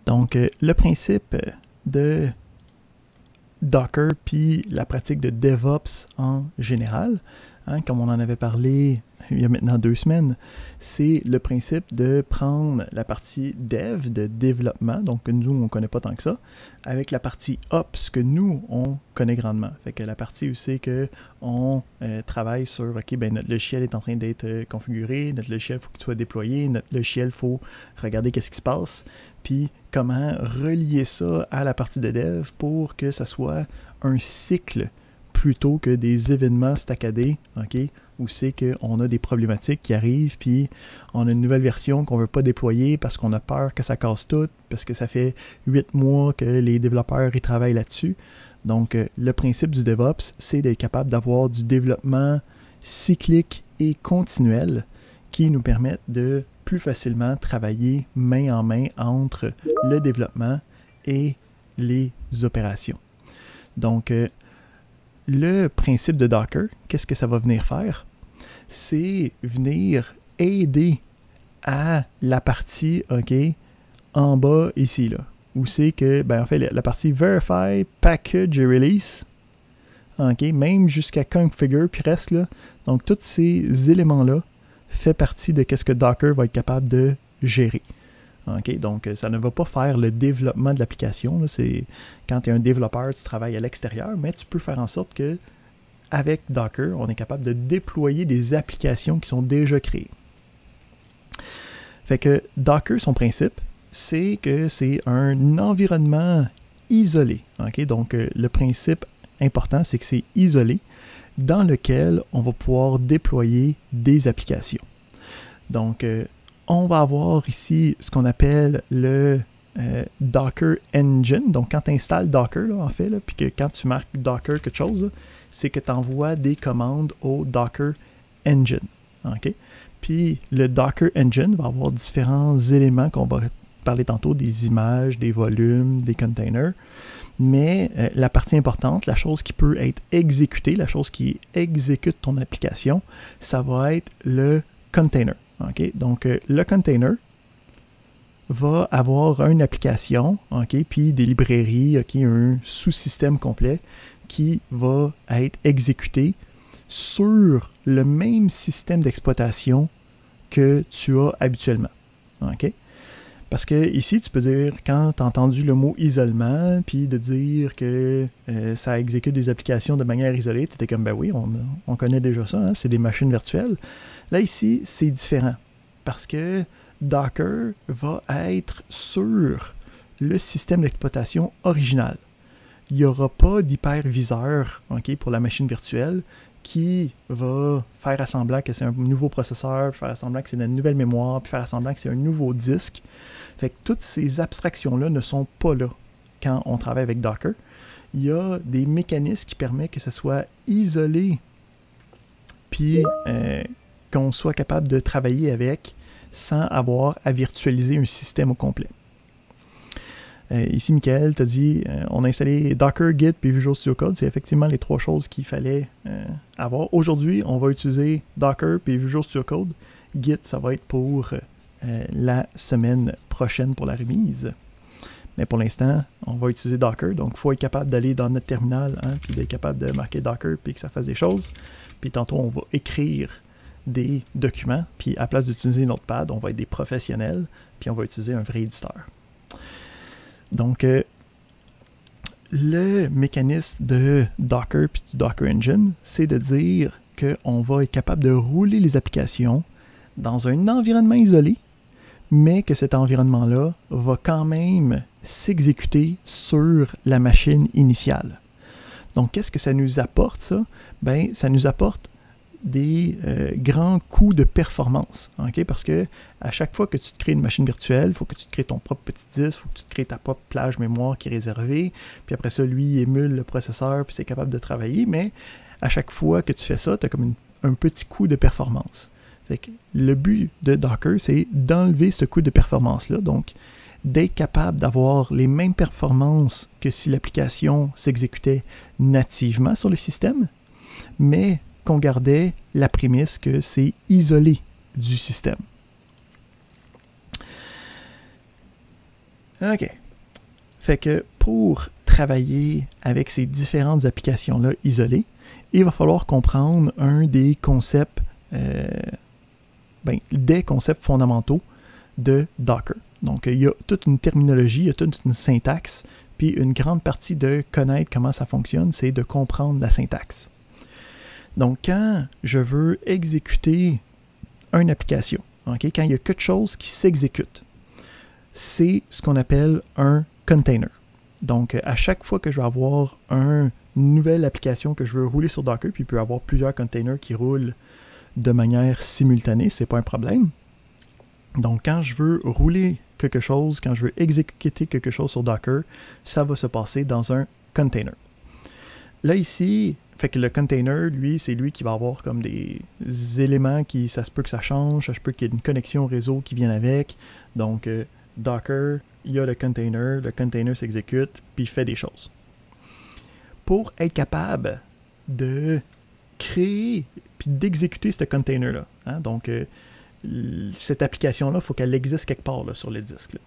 Donc, le principe de Docker puis la pratique de DevOps en général, hein, comme on en avait parlé il y a maintenant 2 semaines, c'est le principe de prendre la partie dev, de développement, donc que nous, on ne connaît pas tant que ça, avec la partie ops que nous, on connaît grandement. Fait que la partie où c'est qu'on travaille sur, OK, ben notre logiciel est en train d'être configuré, notre logiciel, il faut qu'il soit déployé, notre logiciel, il faut regarder qu'est-ce qui se passe, puis comment relier ça à la partie de dev pour que ça soit un cycle plutôt que des événements stackadés, OK, où c'est qu'on a des problématiques qui arrivent, puis on a une nouvelle version qu'on ne veut pas déployer parce qu'on a peur que ça casse tout, parce que ça fait 8 mois que les développeurs y travaillent là-dessus. Donc, le principe du DevOps, c'est d'être capable d'avoir du développement cyclique et continuel qui nous permettent de plus facilement travailler main en main entre le développement et les opérations. Donc, le principe de Docker, qu'est-ce que ça va venir faire? C'est venir aider à la partie, OK, en bas ici, là, où c'est que, ben en fait, la partie Verify, Package et Release, OK, même jusqu'à Configure, puis reste là. Donc, tous ces éléments-là font partie de ce que Docker va être capable de gérer. Okay, donc, ça ne va pas faire le développement de l'application. C'est quand tu es un développeur, tu travailles à l'extérieur, mais tu peux faire en sorte que avec Docker, on est capable de déployer des applications qui sont déjà créées. Fait que Docker, son principe, c'est que c'est un environnement isolé. Okay? Donc, le principe important, c'est que c'est isolé dans lequel on va pouvoir déployer des applications. Donc, on va avoir ici ce qu'on appelle le Docker Engine. Donc, quand tu installes Docker, là, en fait, là, puis que quand tu marques Docker quelque chose, c'est que tu envoies des commandes au Docker Engine. Okay? Puis, le Docker Engine va avoir différents éléments qu'on va parler tantôt, des images, des volumes, des containers. Mais la partie importante, la chose qui peut être exécutée, la chose qui exécute ton application, ça va être le container. Okay? Donc, le container va avoir une application, okay? Puis des librairies, okay? Un sous-système complet qui va être exécuté sur le même système d'exploitation que tu as habituellement. Okay? Parce que ici, tu peux dire, quand tu as entendu le mot isolement, puis de dire que ça exécute des applications de manière isolée, tu étais comme, ben oui, on connaît déjà ça, hein? C'est des machines virtuelles. Là, ici, c'est différent parce que Docker va être sur le système d'exploitation original. Il n'y aura pas d'hyperviseur, okay, pour la machine virtuelle qui va faire semblant que c'est un nouveau processeur, puis faire semblant que c'est une nouvelle mémoire, puis faire semblant que c'est un nouveau disque. Fait que toutes ces abstractions-là ne sont pas là quand on travaille avec Docker. Il y a des mécanismes qui permettent que ce soit isolé, puis qu'on soit capable de travailler avec sans avoir à virtualiser un système au complet. Ici, Michael t'a dit, on a installé Docker, Git puis Visual Studio Code. C'est effectivement les 3 choses qu'il fallait avoir. Aujourd'hui, on va utiliser Docker puis Visual Studio Code. Git, ça va être pour la semaine prochaine pour la remise. Mais pour l'instant, on va utiliser Docker. Donc, il faut être capable d'aller dans notre terminal, hein, puis d'être capable de marquer Docker puis que ça fasse des choses. Puis tantôt, on va écrire des documents. Puis à place d'utiliser Notepad, on va être des professionnels. Puis on va utiliser un vrai éditeur. Donc, le mécanisme de Docker puis du Docker Engine, c'est de dire qu'on va être capable de rouler les applications dans un environnement isolé, mais que cet environnement-là va quand même s'exécuter sur la machine initiale. Donc, qu'est-ce que ça nous apporte, ça? Ben, ça nous apporte des grands coûts de performance. Okay? Parce que à chaque fois que tu te crées une machine virtuelle, il faut que tu te crées ton propre petit disque, il faut que tu te crées ta propre plage mémoire qui est réservée, puis après ça, lui, il émule le processeur, puis c'est capable de travailler, mais à chaque fois que tu fais ça, tu as comme un petit coût de performance. Fait que le but de Docker, c'est d'enlever ce coût de performance-là, donc d'être capable d'avoir les mêmes performances que si l'application s'exécutait nativement sur le système, mais qu'on gardait la prémisse que c'est isolé du système. OK. Fait que pour travailler avec ces différentes applications-là isolées, il va falloir comprendre un des concepts, des concepts fondamentaux de Docker. Donc, il y a toute une terminologie, il y a toute une syntaxe, puis une grande partie de connaître comment ça fonctionne, c'est de comprendre la syntaxe. Donc, quand je veux exécuter une application, okay, quand il y a quelque chose qui s'exécute, c'est ce qu'on appelle un container. Donc, à chaque fois que je vais avoir une nouvelle application que je veux rouler sur Docker, puis il peut y avoir plusieurs containers qui roulent de manière simultanée, c'est pas un problème. Donc, quand je veux rouler quelque chose, quand je veux exécuter quelque chose sur Docker, ça va se passer dans un container. Là, ici, fait que le container, lui, c'est lui qui va avoir comme des éléments qui, ça se peut que ça change, ça se peut qu'il y ait une connexion réseau qui vienne avec. Donc, Docker, il y a le container s'exécute, puis il fait des choses. Pour être capable de créer puis d'exécuter ce container-là, hein, donc cette application-là, il faut qu'elle existe quelque part là, sur le disque. Là.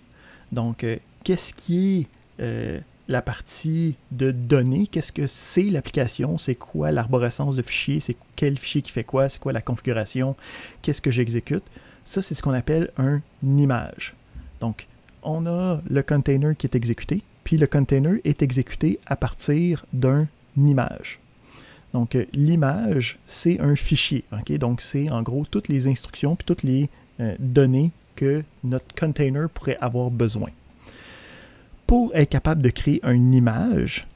Donc, qu'est-ce qui est la partie de données? Qu'est-ce que c'est l'application? C'est quoi l'arborescence de fichiers? C'est quel fichier qui fait quoi? C'est quoi la configuration? Qu'est-ce que j'exécute? Ça, c'est ce qu'on appelle une image. Donc, on a le container qui est exécuté, puis le container est exécuté à partir d'une image. Donc, l'image, c'est un fichier. Okay? Donc, c'est en gros toutes les instructions puis toutes les données que notre container pourrait avoir besoin. Pour être capable de créer une image,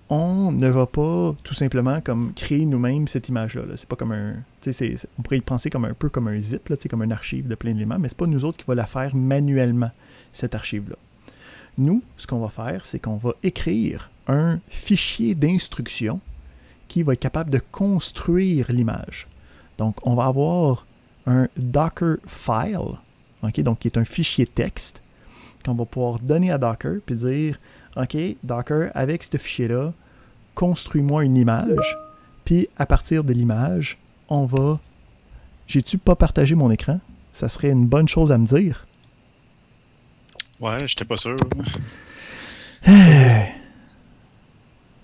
on ne va pas tout simplement comme créer nous-mêmes cette image-là. Là. C'est pas comme un... on pourrait y penser comme un peu comme un zip, là, comme un archive de plein d'éléments, mais c'est pas nous autres qui va la faire manuellement, cette archive-là. Nous, ce qu'on va faire, c'est qu'on va écrire un fichier d'instruction qui va être capable de construire l'image. Donc, on va avoir un Docker file, okay, donc qui est un fichier texte, qu'on va pouvoir donner à Docker, puis dire, OK, Docker, avec ce fichier-là, construis-moi une image, puis à partir de l'image, on va... J'ai-tu pas partagé mon écran? Ça serait une bonne chose à me dire. Ouais, j'étais pas sûr.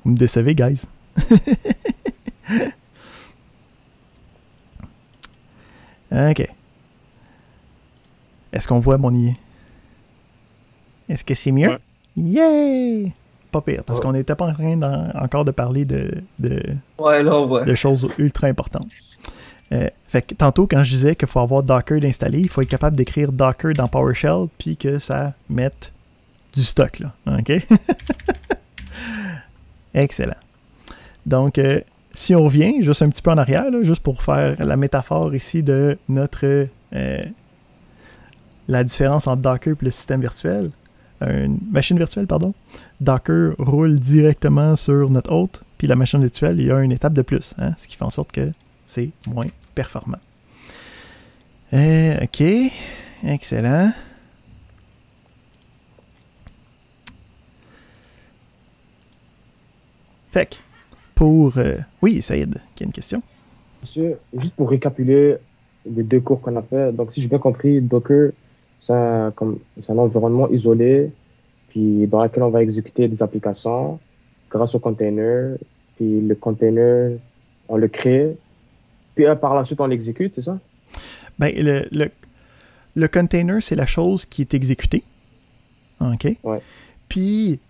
Vous me décevez, guys. OK. Est-ce qu'on voit mon i? Est-ce que c'est mieux? Ouais. Yay! Pas pire, parce qu'on n'était pas en train encore de parler de choses ultra importantes. Fait que tantôt, quand je disais qu'il faut avoir Docker d'installer, il faut être capable d'écrire Docker dans PowerShell, puis que ça mette du stock, là. OK? Excellent. Donc, si on revient juste un petit peu en arrière, là, juste pour faire la métaphore ici de notre... la différence entre Docker et le système virtuel, une machine virtuelle, pardon, Docker roule directement sur notre hôte, puis la machine virtuelle, il y a une étape de plus, hein, ce qui fait en sorte que c'est moins performant. OK, excellent. Fait que, pour... oui, Saïd, qui a une question? Monsieur, juste pour récapituler les deux cours qu'on a fait, donc si j'ai bien compris, Docker, c'est un environnement isolé, puis dans lequel on va exécuter des applications grâce au container, puis le container, on le crée, puis par la suite, on l'exécute, c'est ça? Ben, le container, c'est la chose qui est exécutée. OK? Ouais. Puis,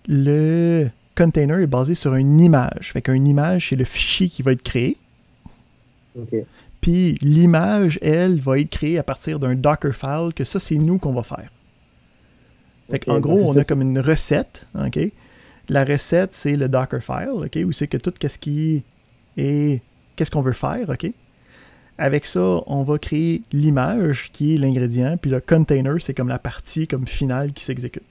le container est basé sur une image. Fait qu'une image, c'est le fichier qui va être créé. OK. Puis l'image, elle, va être créée à partir d'un Dockerfile, que ça, c'est nous qu'on va faire. Fait qu'en gros, on a comme une recette, OK? La recette, c'est le Dockerfile, OK? Où c'est que tout ce qui est... Qu'est-ce qu'on veut faire, OK? Avec ça, on va créer l'image, qui est l'ingrédient, puis le container, c'est comme la partie comme finale qui s'exécute.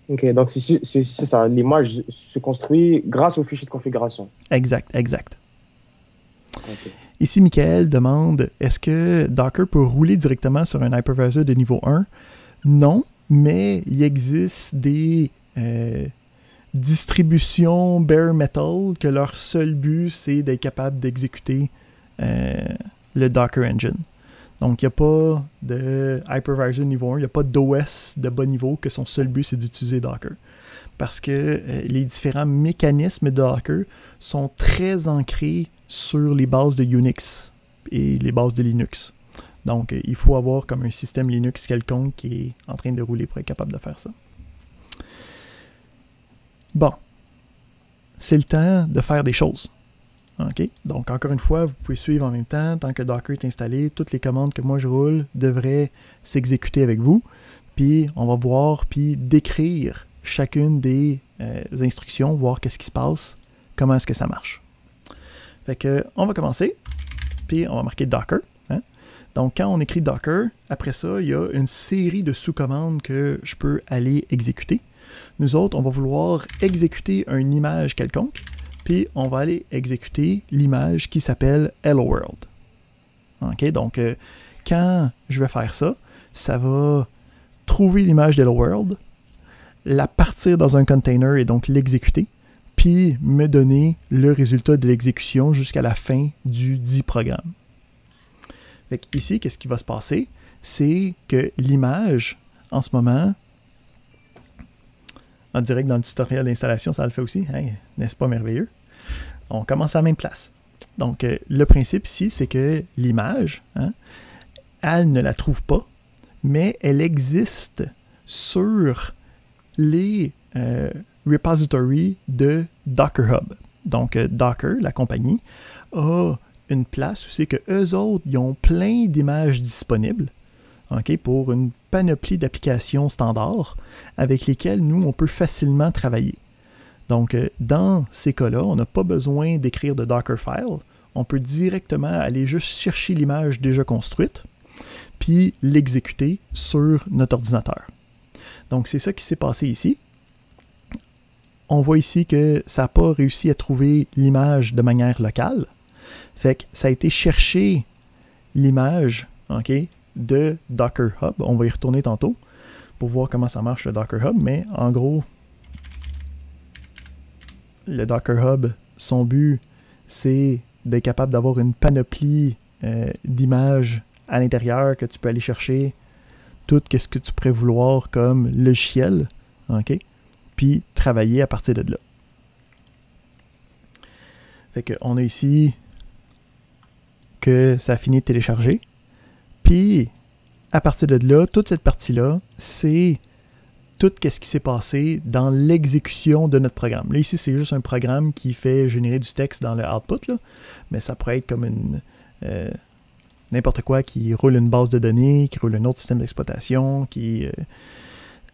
OK, donc c'est ça. L'image se construit grâce au fichier de configuration. Exact, exact. OK. Ici, Michael demande, est-ce que Docker peut rouler directement sur un hypervisor de niveau 1? Non, mais il existe des distributions bare metal que leur seul but, c'est d'être capable d'exécuter le Docker Engine. Donc, il n'y a pas de hypervisor niveau 1, il n'y a pas d'OS de bas niveau que son seul but, c'est d'utiliser Docker. Parce que les différents mécanismes de Docker sont très ancrés sur les bases de Unix et les bases de Linux. Donc, il faut avoir comme un système Linux quelconque qui est en train de rouler pour être capable de faire ça. Bon. C'est le temps de faire des choses. OK? Donc, encore une fois, vous pouvez suivre en même temps. Tant que Docker est installé, toutes les commandes que moi je roule devraient s'exécuter avec vous. Puis, on va voir, puis décrire chacune des instructions, voir qu'est-ce qui se passe, comment est-ce que ça marche. Fait que, on va commencer, puis on va marquer Docker. Hein? Donc, quand on écrit Docker, après ça, il y a une série de sous-commandes que je peux aller exécuter. Nous autres, on va vouloir exécuter une image quelconque, puis on va aller exécuter l'image qui s'appelle Hello World. OK? Donc, quand je vais faire ça, ça va trouver l'image d'Hello World, la partir dans un container et donc l'exécuter, puis me donner le résultat de l'exécution jusqu'à la fin du dit programme. Fait ici, qu'est-ce qui va se passer? C'est que l'image, en ce moment, en direct dans le tutoriel d'installation, ça le fait aussi, hein? N'est-ce pas merveilleux? On commence à la même place. Donc, le principe ici, c'est que l'image, hein, elle ne la trouve pas, mais elle existe sur les repositories de Docker Hub. Donc, Docker, la compagnie, a une place où c'est que eux autres, ils ont plein d'images disponibles, okay, pour une panoplie d'applications standards avec lesquelles nous, on peut facilement travailler. Donc, dans ces cas-là, on n'a pas besoin d'écrire de Dockerfile. On peut directement aller juste chercher l'image déjà construite, puis l'exécuter sur notre ordinateur. Donc, c'est ça qui s'est passé ici. On voit ici que ça n'a pas réussi à trouver l'image de manière locale. Fait que ça a été chercher l'image, OK, de Docker Hub. On va y retourner tantôt pour voir comment ça marche le Docker Hub, mais en gros, le Docker Hub, son but, c'est d'être capable d'avoir une panoplie d'images à l'intérieur que tu peux aller chercher tout ce que tu pourrais vouloir comme logiciel, OK? Puis travailler à partir de là. Fait qu'on a ici que ça a fini de télécharger. Puis, à partir de là, toute cette partie-là, c'est tout ce qui s'est passé dans l'exécution de notre programme. Là, ici, c'est juste un programme qui fait générer du texte dans le output, là, mais ça pourrait être comme une n'importe quoi qui roule une base de données, qui roule un autre système d'exploitation, qui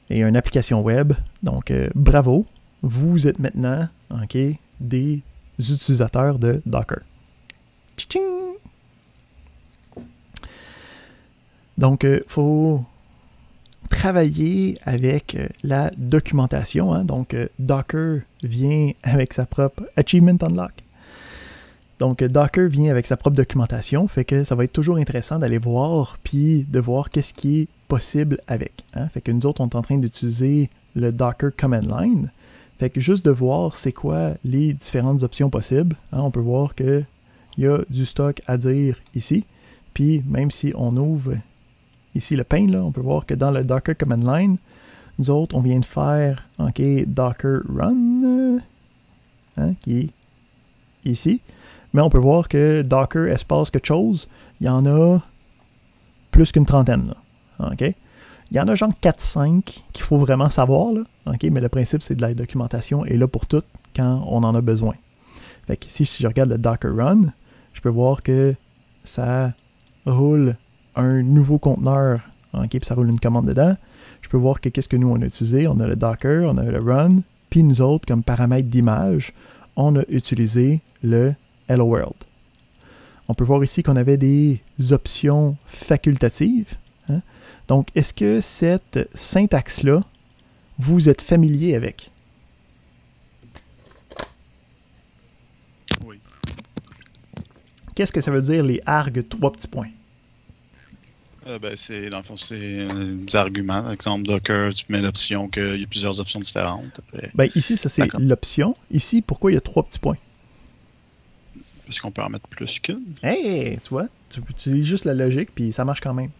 est une application web. Donc, bravo, vous êtes maintenant, OK, des utilisateurs de Docker. Tching! Donc, il faut travailler avec la documentation. Hein? Donc, Docker vient avec sa propre Achievement Unlock. Donc, Docker vient avec sa propre documentation, fait que ça va être toujours intéressant d'aller voir, puis de voir qu'est-ce qui est possible avec. Hein? Fait que nous autres, on est en train d'utiliser le Docker Command Line. Fait que juste de voir c'est quoi les différentes options possibles. Hein? On peut voir qu'il y a du stock à dire ici. Puis, même si on ouvre ici le pane, là, on peut voir que dans le Docker Command Line, nous autres, on vient de faire Docker Run, hein, qui est ici. Mais on peut voir que Docker espace quelque chose, il y en a plus qu'une trentaine. Là, okay? Il y en a genre 4-5 qu'il faut vraiment savoir. Là, okay? Mais le principe, c'est de la documentation est là pour tout quand on en a besoin. Fait que ici, si je regarde le Docker Run, je peux voir que ça roule un nouveau conteneur, okay, puis ça roule une commande dedans. Je peux voir que qu'est-ce que nous on a utilisé. On a le Docker, on a le Run, puis nous autres, comme paramètre d'image, on a utilisé le Hello World. On peut voir ici qu'on avait des options facultatives. Hein? Donc, est-ce que cette syntaxe-là, vous êtes familier avec? Oui. Qu'est-ce que ça veut dire les args 3 petits points? C'est, dans le fond, c'est des arguments. Par exemple, Docker, tu mets l'option qu'il y a plusieurs options différentes. Après, ici, ça c'est l'option. Ici, pourquoi il y a 3 petits points? Parce qu'on peut en mettre plus qu'une. Hey, tu vois, tu utilises juste la logique, puis ça marche quand même.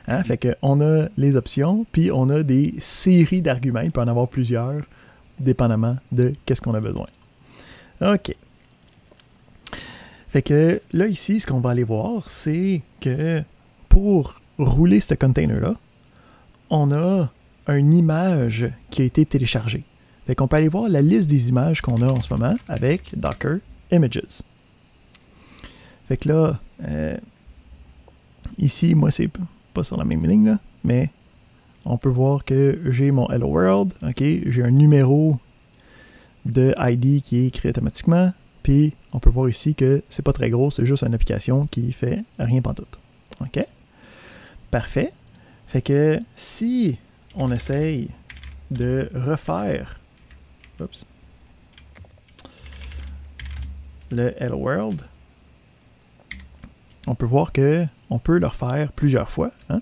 Hein? Fait qu'on a les options, puis on a des séries d'arguments. Il peut en avoir plusieurs, dépendamment de qu'est-ce qu'on a besoin. OK. Fait que là, ici, ce qu'on va aller voir, c'est que pour rouler ce container-là, on a une image qui a été téléchargée. Fait qu'on peut aller voir la liste des images qu'on a en ce moment avec Docker Images. Fait que là, ici, moi, c'est pas sur la même ligne, là, mais on peut voir que j'ai mon Hello World, ok, j'ai un numéro de ID qui est créé automatiquement, puis on peut voir ici que c'est pas très gros, c'est juste une application qui fait rien pantoute. Ok? Parfait. Fait que si on essaye de refaire le Hello World, on peut voir que on peut le refaire plusieurs fois, hein?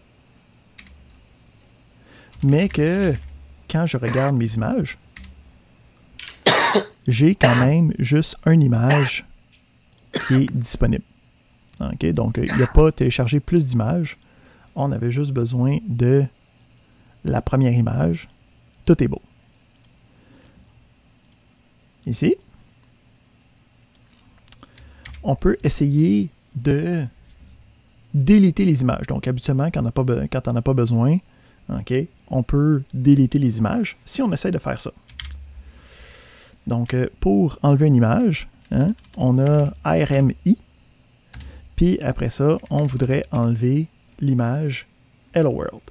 Mais que quand je regarde mes images, j'ai quand même juste une image qui est disponible. Okay? Donc, il n'y a pas téléchargé plus d'images. On avait juste besoin de la première image. Tout est beau. Ici, on peut essayer de déliter les images. Donc, habituellement, quand on n'a pas besoin, okay, on peut déliter les images si on essaie de faire ça. Donc, pour enlever une image, hein, on a ARMI, puis après ça, on voudrait enlever l'image Hello World.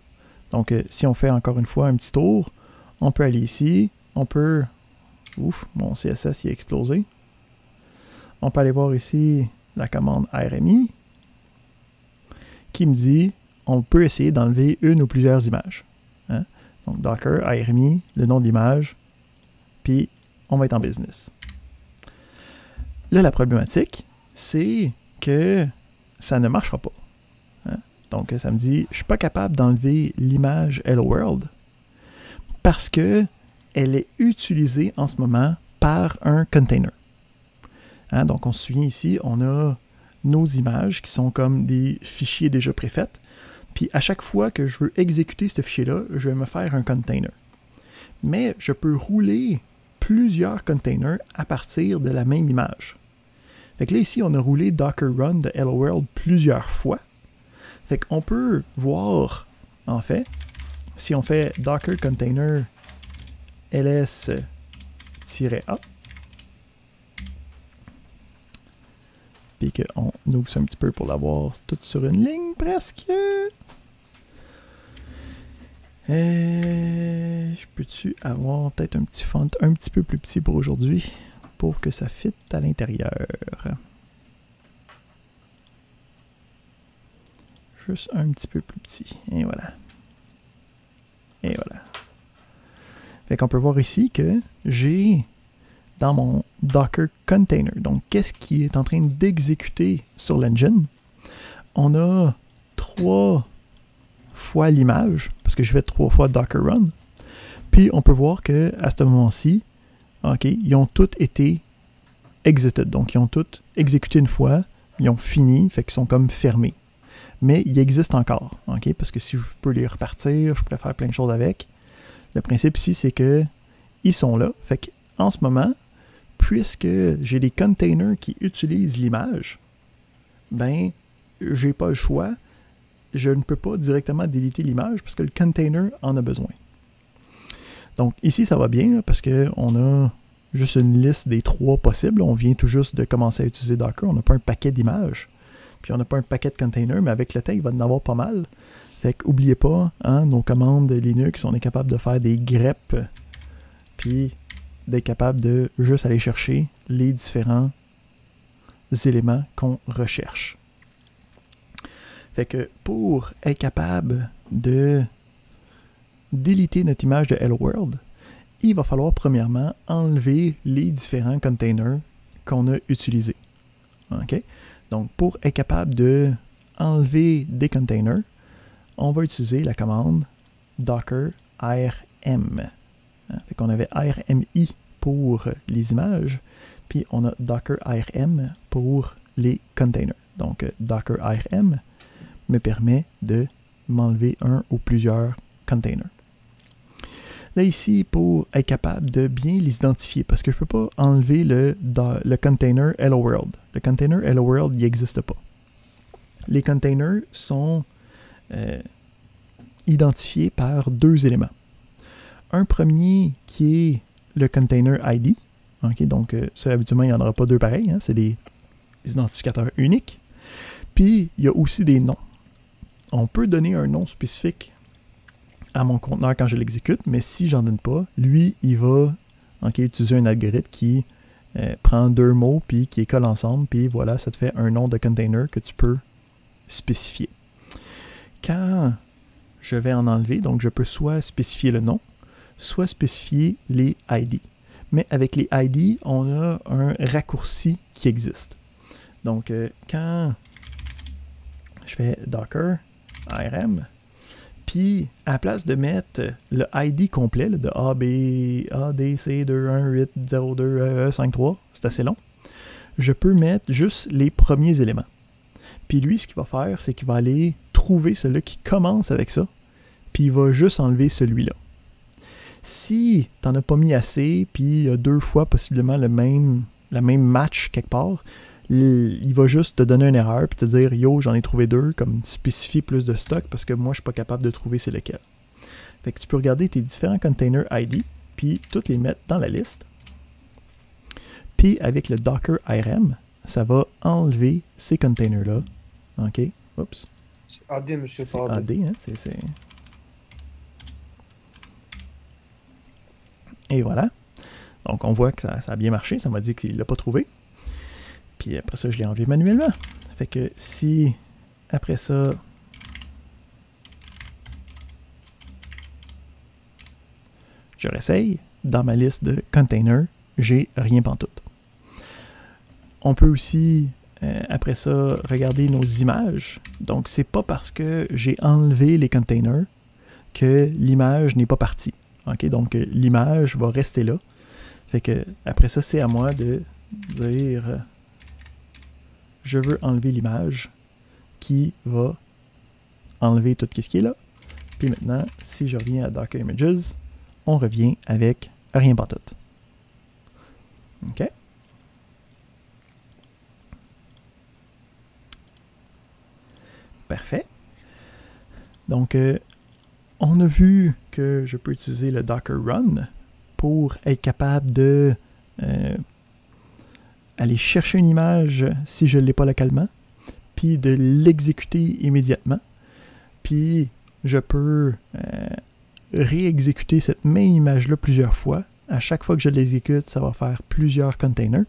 Donc, si on fait encore une fois un petit tour, on peut aller ici, on peut... Ouf, mon CSS y a explosé. On peut aller voir ici la commande ARMI, qui me dit, on peut essayer d'enlever une ou plusieurs images. Hein? Donc, Docker, ARMI, le nom de l'image, puis on va être en business. Là, la problématique, c'est que ça ne marchera pas. Hein? Donc, ça me dit, je ne suis pas capable d'enlever l'image Hello World parce que elle est utilisée en ce moment par un container. Hein? Donc, on se souvient ici, on a nos images qui sont comme des fichiers déjà préfaits. Puis, à chaque fois que je veux exécuter ce fichier-là, je vais me faire un container. Mais je peux rouler plusieurs containers à partir de la même image. Fait que là, ici, on a roulé Docker Run de Hello World plusieurs fois. Fait qu'on peut voir, en fait, si on fait Docker Container ls-a, puis qu'on ouvre ça un petit peu pour l'avoir tout sur une ligne, presque. Je peux-tu avoir peut-être un petit font un petit peu plus petit pour aujourd'hui pour que ça fitte à l'intérieur? Juste un petit peu plus petit. Et voilà. Et voilà. Fait qu'on peut voir ici que j'ai dans mon Docker Container, donc qu'est-ce qui est en train d'exécuter sur l'engine? On a 3 fois l'image, parce que je fais 3 fois Docker Run. Puis on peut voir que à ce moment-ci, okay, ils ont tous été exited. Donc ils ont tous exécuté une fois, ils ont fini, fait qu'ils sont comme fermés. Mais ils existent encore, okay, parce que si je peux les repartir, je peux faire plein de choses avec. Le principe ici, c'est que ils sont là. Fait qu'en ce moment, puisque j'ai des containers qui utilisent l'image, ben, j'ai pas le choix. Je ne peux pas directement déliter l'image parce que le container en a besoin. Donc ici, ça va bien là, parce qu'on a juste une liste des 3 possibles. On vient tout juste de commencer à utiliser Docker. On n'a pas un paquet d'images. Puis on n'a pas un paquet de containers, mais avec le temps, il va en avoir pas mal. Fait qu'oubliez pas, hein, nos commandes Linux, on est capable de faire des greps, puis d'être capable de juste aller chercher les différents éléments qu'on recherche. Fait que pour être capable de déliter notre image de Hello World, il va falloir premièrement enlever les différents containers qu'on a utilisés. Okay? Donc, pour être capable de enlever des containers, on va utiliser la commande docker arm. Fait qu'on avait armi pour les images, puis on a docker arm pour les containers. Donc, Docker ARM me permet de m'enlever un ou plusieurs containers. Là, ici, pour être capable de bien les identifier, parce que je ne peux pas enlever le container Hello World. Le container Hello World, il n'existe pas. Les containers sont identifiés par deux éléments. Un premier qui est le container ID. Okay, donc, ça, habituellement, il n'y en aura pas deux pareils. Hein, c'est des identificateurs uniques. Puis, il y a aussi des noms. On peut donner un nom spécifique à mon conteneur quand je l'exécute, mais si j'en donne pas, lui, il va utiliser un algorithme qui prend deux mots, puis qui les colle ensemble, puis voilà, ça te fait un nom de container que tu peux spécifier. Quand je vais en enlever, donc je peux soit spécifier le nom, soit spécifier les ID. Mais avec les ID, on a un raccourci qui existe. Donc, quand je fais Docker ARM, puis à la place de mettre le ID complet là, de ADC2180253, c'est assez long, je peux mettre juste les premiers éléments. Puis lui, ce qu'il va faire, c'est qu'il va aller trouver celui qui commence avec ça, puis il va juste enlever celui-là. Si tu n'en as pas mis assez, puis il y a deux fois possiblement la même match quelque part, il va juste te donner une erreur puis te dire « Yo, j'en ai trouvé deux », comme spécifier plus de stock parce que moi, je ne suis pas capable de trouver c'est lequel. Fait que tu peux regarder tes différents containers ID puis toutes les mettre dans la liste. Puis avec le Docker ARM, ça va enlever ces containers-là. OK? Oups. C'est AD, monsieur, C'est pas AD. AD, hein? Et voilà. Donc, on voit que ça a bien marché. Ça m'a dit qu'il ne l'a pas trouvé. Puis après ça, je l'ai enlevé manuellement. Fait que si, après ça, je réessaye, dans ma liste de containers, j'ai rien pantoute. On peut aussi, après ça, regarder nos images. Donc, c'est pas parce que j'ai enlevé les containers que l'image n'est pas partie. Okay? Donc, l'image va rester là. Fait que, après ça, c'est à moi de dire je veux enlever l'image qui va enlever tout ce qui est là. Puis maintenant, si je reviens à Docker Images, on revient avec rien pantoute. OK? Parfait. Donc, on a vu que je peux utiliser le Docker Run pour être capable de aller chercher une image si je ne l'ai pas localement, puis de l'exécuter immédiatement. Puis je peux réexécuter cette même image-là plusieurs fois. À chaque fois que je l'exécute, ça va faire plusieurs containers.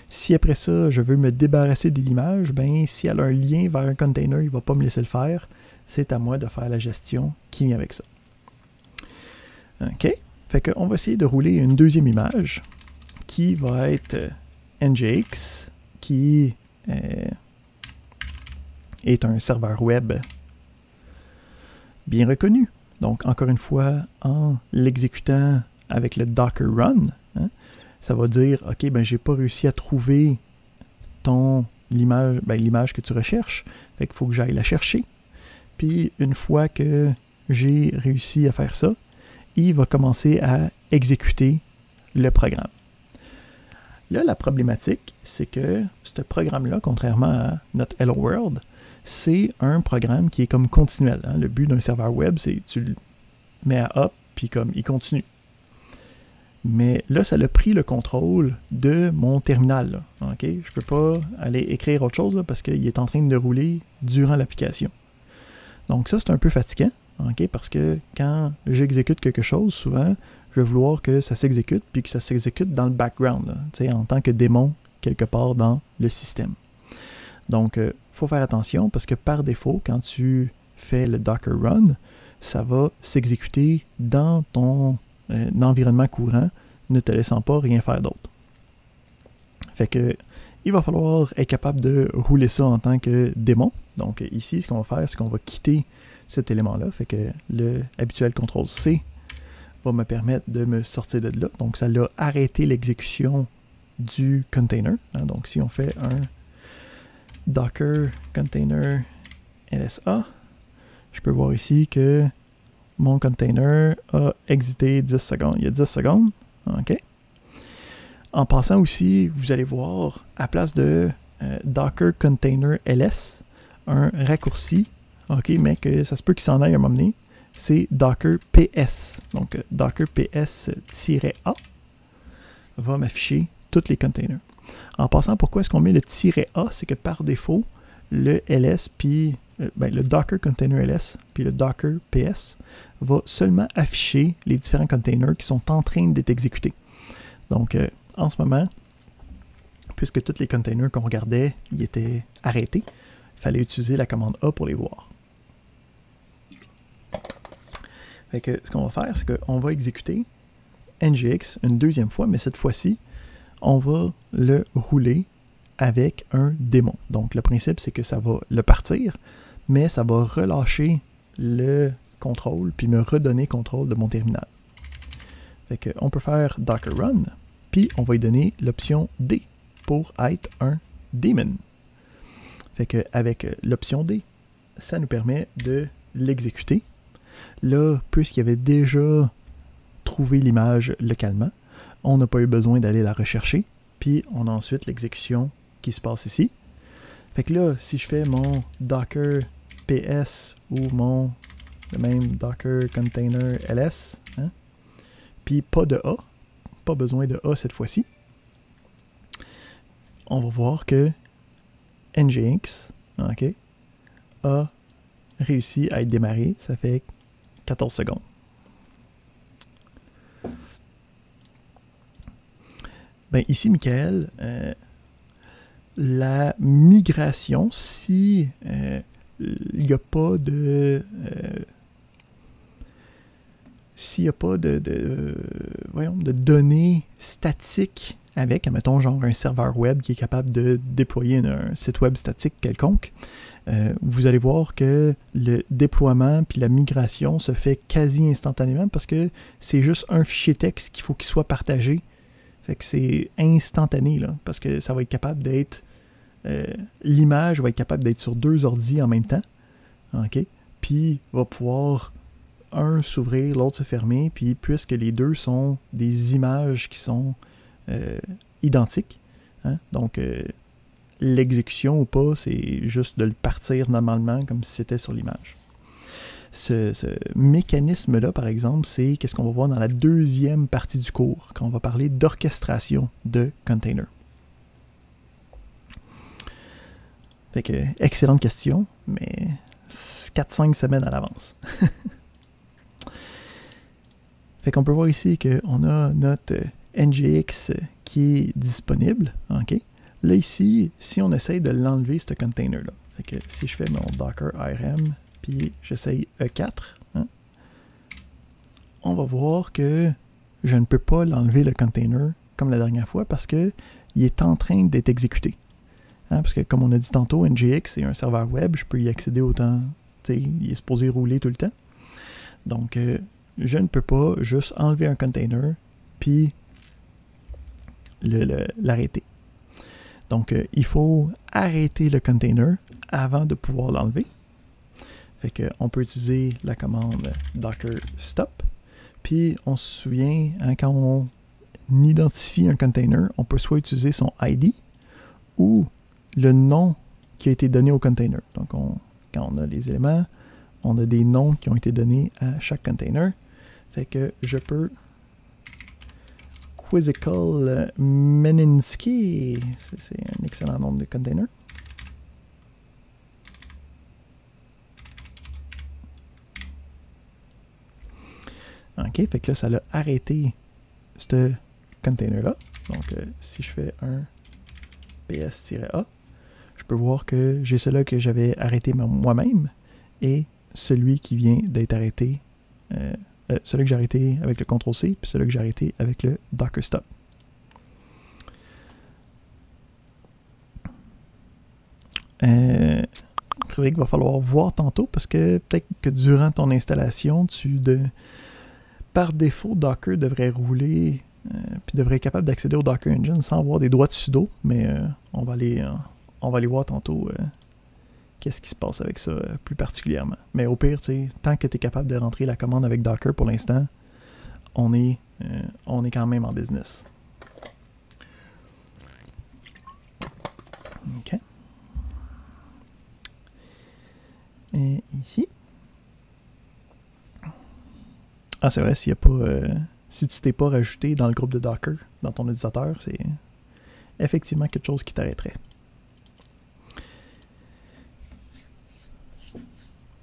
Si après ça, je veux me débarrasser de l'image, ben si elle a un lien vers un container, il ne va pas me laisser le faire. C'est à moi de faire la gestion qui vient avec ça. OK? Fait qu'on va essayer de rouler une deuxième image qui va être NGX, qui est un serveur web bien reconnu. Donc, encore une fois, en l'exécutant avec le Docker Run, hein, ça va dire, OK, ben j'ai pas réussi à trouver l'image que tu recherches. Fait qu'il faut que j'aille la chercher. Puis, une fois que j'ai réussi à faire ça, il va commencer à exécuter le programme. Là, la problématique, c'est que ce programme-là, contrairement à notre Hello World, c'est un programme qui est comme continuel. Hein. Le but d'un serveur web, c'est que tu le mets à up, puis comme il continue. Mais là, ça a pris le contrôle de mon terminal. Là. Okay? Je ne peux pas aller écrire autre chose là, parce qu'il est en train de rouler durant l'application. Donc ça, c'est un peu fatigant, okay? Parce que quand j'exécute quelque chose, souvent, je vais vouloir que ça s'exécute, puis que ça s'exécute dans le background, là, en tant que démon, quelque part dans le système. Donc, il faut faire attention, parce que par défaut, quand tu fais le Docker Run, ça va s'exécuter dans ton environnement courant, ne te laissant pas rien faire d'autre. Fait que, il va falloir être capable de rouler ça en tant que démon. Donc, ici, ce qu'on va faire, c'est qu'on va quitter cet élément-là. Fait que le habituel CTRL-C va me permettre de me sortir de là. Donc, ça l'a arrêté l'exécution du container. Hein. Donc, si on fait un Docker container LSA, je peux voir ici que mon container a exité 10 secondes. Il y a 10 secondes. OK. En passant aussi, vous allez voir, à place de Docker container ls, un raccourci, OK, mais que ça se peut qu'il s'en aille à un moment donné, c'est Docker ps. Donc, Docker ps-a va m'afficher tous les containers. En passant, pourquoi est-ce qu'on met le "-a? C'est que par défaut, le ls, puis le Docker container ls, puis le Docker ps va seulement afficher les différents containers qui sont en train d'être exécutés. Donc, en ce moment, puisque tous les containers qu'on regardait, ils étaient arrêtés, il fallait utiliser la commande A pour les voir. Fait que ce qu'on va faire, c'est qu'on va exécuter NGX une deuxième fois, mais cette fois-ci, on va le rouler avec un démon. Donc, le principe, c'est que ça va le partir, mais ça va relâcher le contrôle, puis me redonner contrôle de mon terminal. Fait que on peut faire Docker Run, puis on va lui donner l'option D pour être un daemon. Fait que avec l'option D, ça nous permet de l'exécuter. Là, puisqu'il avait déjà trouvé l'image localement, on n'a pas eu besoin d'aller la rechercher, puis on a ensuite l'exécution qui se passe ici. Fait que là, si je fais mon Docker PS ou le même Docker Container LS, hein, puis pas de A, pas besoin de A cette fois-ci, on va voir que NGX, OK, a réussi à être démarré. Ça fait 14 secondes. Ben, ici, Michael, la migration, si il n'y a pas de... s'il n'y a pas de données statiques avec, admettons, genre un serveur web qui est capable de déployer un site web statique quelconque, vous allez voir que le déploiement puis la migration se fait quasi instantanément parce que c'est juste un fichier texte qu'il faut qu'il soit partagé. Fait que c'est instantané, là, parce que ça va être capable d'être... l'image va être capable d'être sur 2 ordis en même temps. OK? Puis va pouvoir un s'ouvrir, l'autre se fermer, puis puisque les deux sont des images qui sont identiques, hein, donc l'exécution ou pas, c'est juste de le partir normalement comme si c'était sur l'image. Ce mécanisme-là, par exemple, c'est qu'est-ce qu'on va voir dans la deuxième partie du cours, quand on va parler d'orchestration de containers. Fait que, excellente question, mais 4-5 semaines à l'avance. Fait qu'on peut voir ici qu'on a notre NGX qui est disponible. OK? Là, ici, si on essaye de l'enlever, ce container-là. Fait que si je fais mon Docker IRM, puis j'essaye E4, hein, on va voir que je ne peux pas l'enlever le container comme la dernière fois parce qu'il est en train d'être exécuté. Hein, parce que comme on a dit tantôt, NGX c'est un serveur web, je peux y accéder autant, il est supposé rouler tout le temps. Donc, je ne peux pas juste enlever un container puis l'arrêter. Donc, il faut arrêter le container avant de pouvoir l'enlever. Fait qu'on peut utiliser la commande docker stop. Puis, on se souvient, hein, quand on identifie un container, on peut soit utiliser son ID ou le nom qui a été donné au container. Donc, quand on a les éléments, on a des noms qui ont été donnés à chaque container. Fait que je peux Quizzical Meninsky, c'est un excellent nom de container. OK, fait que là, ça l'a arrêté ce container-là. Donc, si je fais un ps-a, je peux voir que j'ai celui que j'avais arrêté moi-même et celui qui vient d'être arrêté, celui que j'ai arrêté avec le CTRL-C, puis celui que j'ai arrêté avec le Docker Stop. Frédéric, va falloir voir tantôt parce que peut-être que durant ton installation, par défaut, Docker devrait rouler puis devrait être capable d'accéder au Docker Engine sans avoir des droits de sudo, mais on va on va aller voir tantôt qu'est-ce qui se passe avec ça plus particulièrement. Mais au pire, tant que tu es capable de rentrer la commande avec Docker pour l'instant, on est quand même en business. OK. Et ici. Ah, c'est vrai, s'il y a pas, si tu t'es pas rajouté dans le groupe de Docker, dans ton utilisateur, c'est effectivement quelque chose qui t'arrêterait.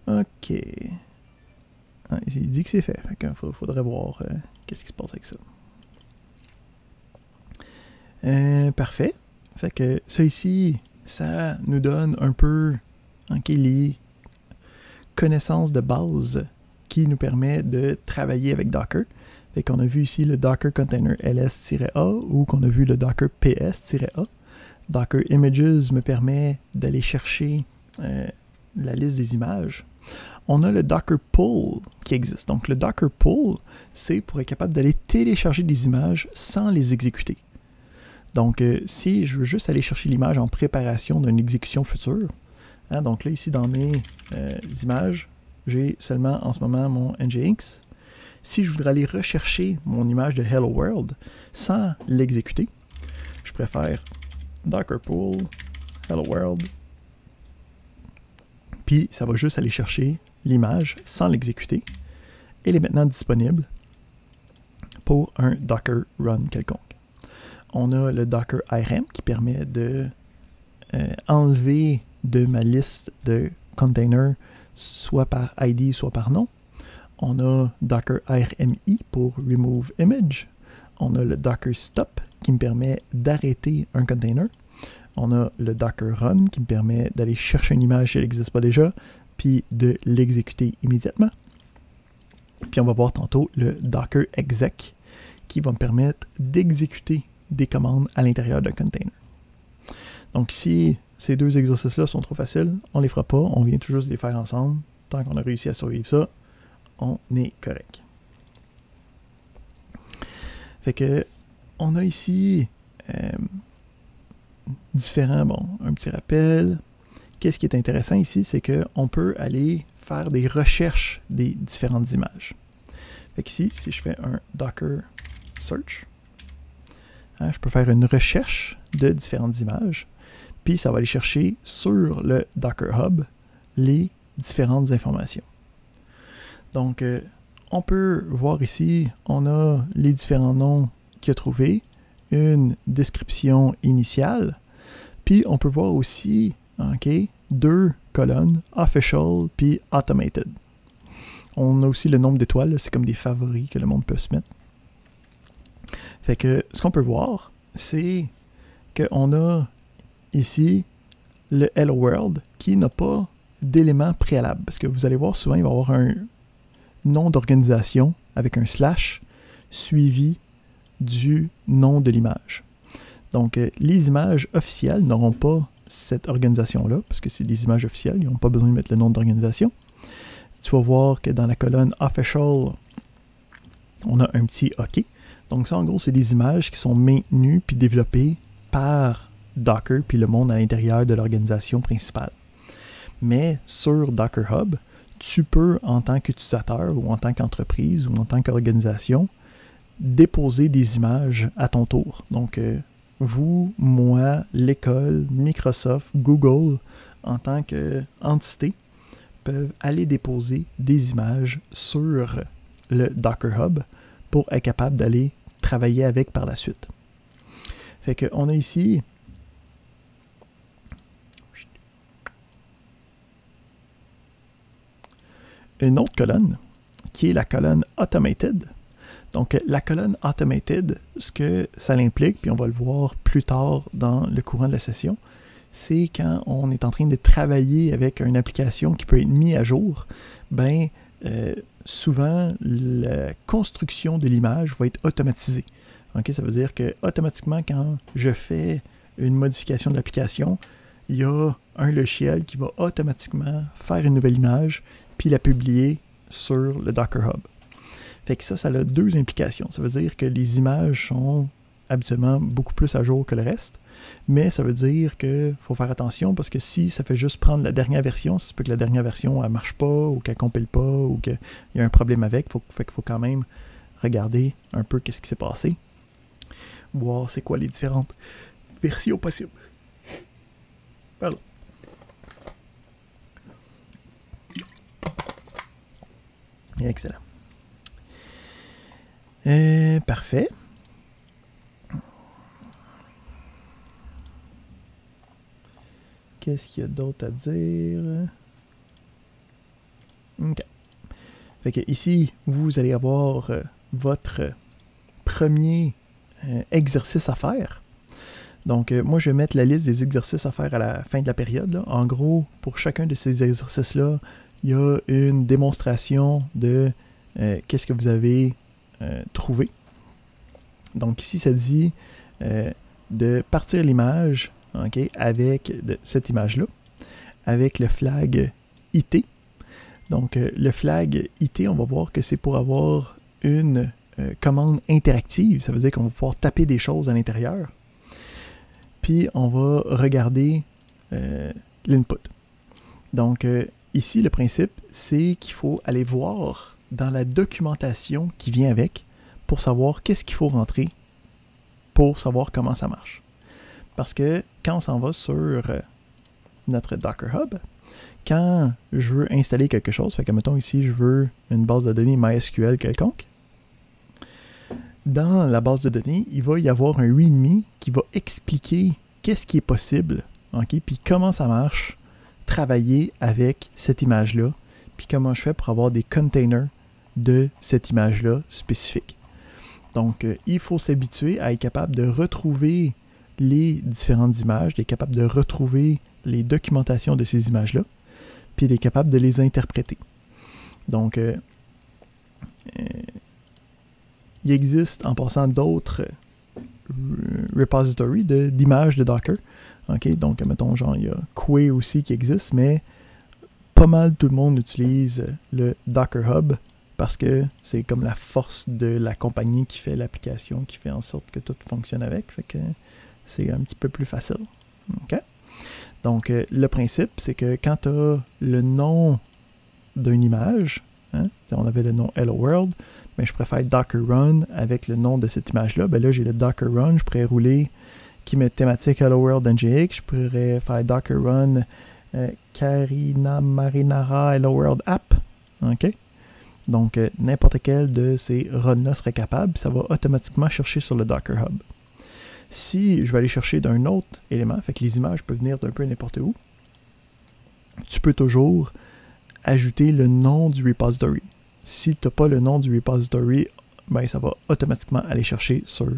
OK. Ah, il dit que c'est fait. Fait qu'il faudrait voir qu'est-ce qui se passe avec ça. Parfait. Fait que ça ici, ça nous donne un peu les connaissances de base qui nous permet de travailler avec Docker. Fait qu'on a vu ici le Docker Container ls-a ou qu'on a vu le Docker ps-a. Docker Images me permet d'aller chercher la liste des images. On a le Docker Pull qui existe. Donc le Docker Pull, c'est pour être capable d'aller télécharger des images sans les exécuter. Donc si je veux juste aller chercher l'image en préparation d'une exécution future, hein, donc là ici dans mes images, j'ai seulement en ce moment mon NGX. Si je voudrais aller rechercher mon image de Hello World sans l'exécuter, je préfère Docker Pull Hello World. Puis ça va juste aller chercher l'image sans l'exécuter. Elle est maintenant disponible pour un Docker Run quelconque. On a le Docker IRM qui permet de enlever de ma liste de containers soit par ID, soit par nom. On a Docker IRMI pour Remove Image. On a le Docker Stop qui me permet d'arrêter un container. On a le Docker Run qui me permet d'aller chercher une image si elle n'existe pas déjà, puis de l'exécuter immédiatement. Puis on va voir tantôt le Docker Exec qui va me permettre d'exécuter des commandes à l'intérieur d'un container. Donc si ces deux exercices-là sont trop faciles, on ne les fera pas, on vient tout juste les faire ensemble. Tant qu'on a réussi à survivre ça, on est correct. Fait que on a ici différents, un petit rappel. Qu'est-ce qui est intéressant ici, c'est qu'on peut aller faire des recherches des différentes images. Fait qu'ici, si je fais un Docker Search, hein, je peux faire une recherche de différentes images, puis ça va aller chercher sur le Docker Hub les différentes informations. Donc, on peut voir ici, on a les différents noms qu'il a trouvés, une description initiale, puis on peut voir aussi, deux colonnes, Official puis Automated. On a aussi le nombre d'étoiles, c'est comme des favoris que le monde peut se mettre. Fait que ce qu'on peut voir, c'est qu'on a ici le Hello World qui n'a pas d'éléments préalables. Parce que vous allez voir souvent, il va y avoir un nom d'organisation avec un slash suivi du nom de l'image. Donc, les images officielles n'auront pas cette organisation-là, parce que c'est des images officielles, ils n'ont pas besoin de mettre le nom d'organisation. Tu vas voir que dans la colonne Official, on a un petit OK. Donc ça, en gros, c'est des images qui sont maintenues puis développées par Docker puis le monde à l'intérieur de l'organisation principale. Mais sur Docker Hub, tu peux, en tant qu'utilisateur ou en tant qu'entreprise ou en tant qu'organisation, déposer des images à ton tour. Donc, vous, moi, l'école, Microsoft, Google, en tant qu'entité, peuvent aller déposer des images sur le Docker Hub pour être capable d'aller travailler avec par la suite. Fait qu'on a ici une autre colonne qui est la colonne Automated. Donc, la colonne Automated, ce que ça implique, puis on va le voir plus tard dans le courant de la session, c'est quand on est en train de travailler avec une application qui peut être mise à jour, souvent, la construction de l'image va être automatisée. Okay? Ça veut dire que automatiquement, quand je fais une modification de l'application, il y a un logiciel qui va automatiquement faire une nouvelle image, puis la publier sur le Docker Hub. Fait que ça a deux implications. Ça veut dire que les images sont habituellement beaucoup plus à jour que le reste. Mais ça veut dire qu'il faut faire attention parce que si ça fait juste prendre la dernière version, ça se peut que la dernière version elle marche pas ou qu'elle compile pas ou qu'il y a un problème avec. Fait qu'il faut quand même regarder un peu qu'est-ce qui s'est passé. Voir c'est quoi les différentes versions possibles. Pardon. Excellent. Parfait. Qu'est-ce qu'il y a d'autre à dire? OK. Fait que ici, vous allez avoir votre premier exercice à faire. Donc, moi, je vais mettre la liste des exercices à faire à la fin de la période, là. En gros, pour chacun de ces exercices-là, il y a une démonstration de qu'est-ce que vous avez trouvé. Donc, ici, ça dit de partir l'image, okay, avec cette image-là, avec le flag IT. Donc, le flag IT, on va voir que c'est pour avoir une commande interactive. Ça veut dire qu'on va pouvoir taper des choses à l'intérieur. Puis, on va regarder l'input. Donc, ici, le principe, c'est qu'il faut aller voir dans la documentation qui vient avec pour savoir qu'est-ce qu'il faut rentrer pour savoir comment ça marche. Parce que quand on s'en va sur notre Docker Hub, quand je veux installer quelque chose, fait que mettons ici, je veux une base de données MySQL quelconque, dans la base de données, il va y avoir un README qui va expliquer qu'est-ce qui est possible, okay, puis comment ça marche, travailler avec cette image-là, puis comment je fais pour avoir des containers de cette image-là spécifique. Donc, il faut s'habituer à être capable de retrouver les différentes images, d'être capable de retrouver les documentations de ces images-là, puis d'être capable de les interpréter. Donc, il existe en passant d'autres repositories d'images de Docker. Okay? Donc, mettons, genre, il y a Quay aussi qui existe, mais pas mal tout le monde utilise le Docker Hub parce que c'est comme la force de la compagnie qui fait l'application, qui fait en sorte que tout fonctionne avec. Fait que c'est un petit peu plus facile. Okay? Donc, le principe, c'est que quand tu as le nom d'une image, hein, on avait le nom Hello World, mais je préfère Docker Run avec le nom de cette image-là. Ben là, j'ai le Docker Run, je pourrais rouler qui met thématique Hello World NGX, je pourrais faire Docker Run Karina Marinara Hello World App. OK? Donc, n'importe quel de ces runs-là serait capable, ça va automatiquement chercher sur le Docker Hub. Si je vais aller chercher d'un autre élément, fait que les images peuvent venir d'un peu n'importe où, tu peux toujours ajouter le nom du repository. Si tu n'as pas le nom du repository, ben ça va automatiquement aller chercher sur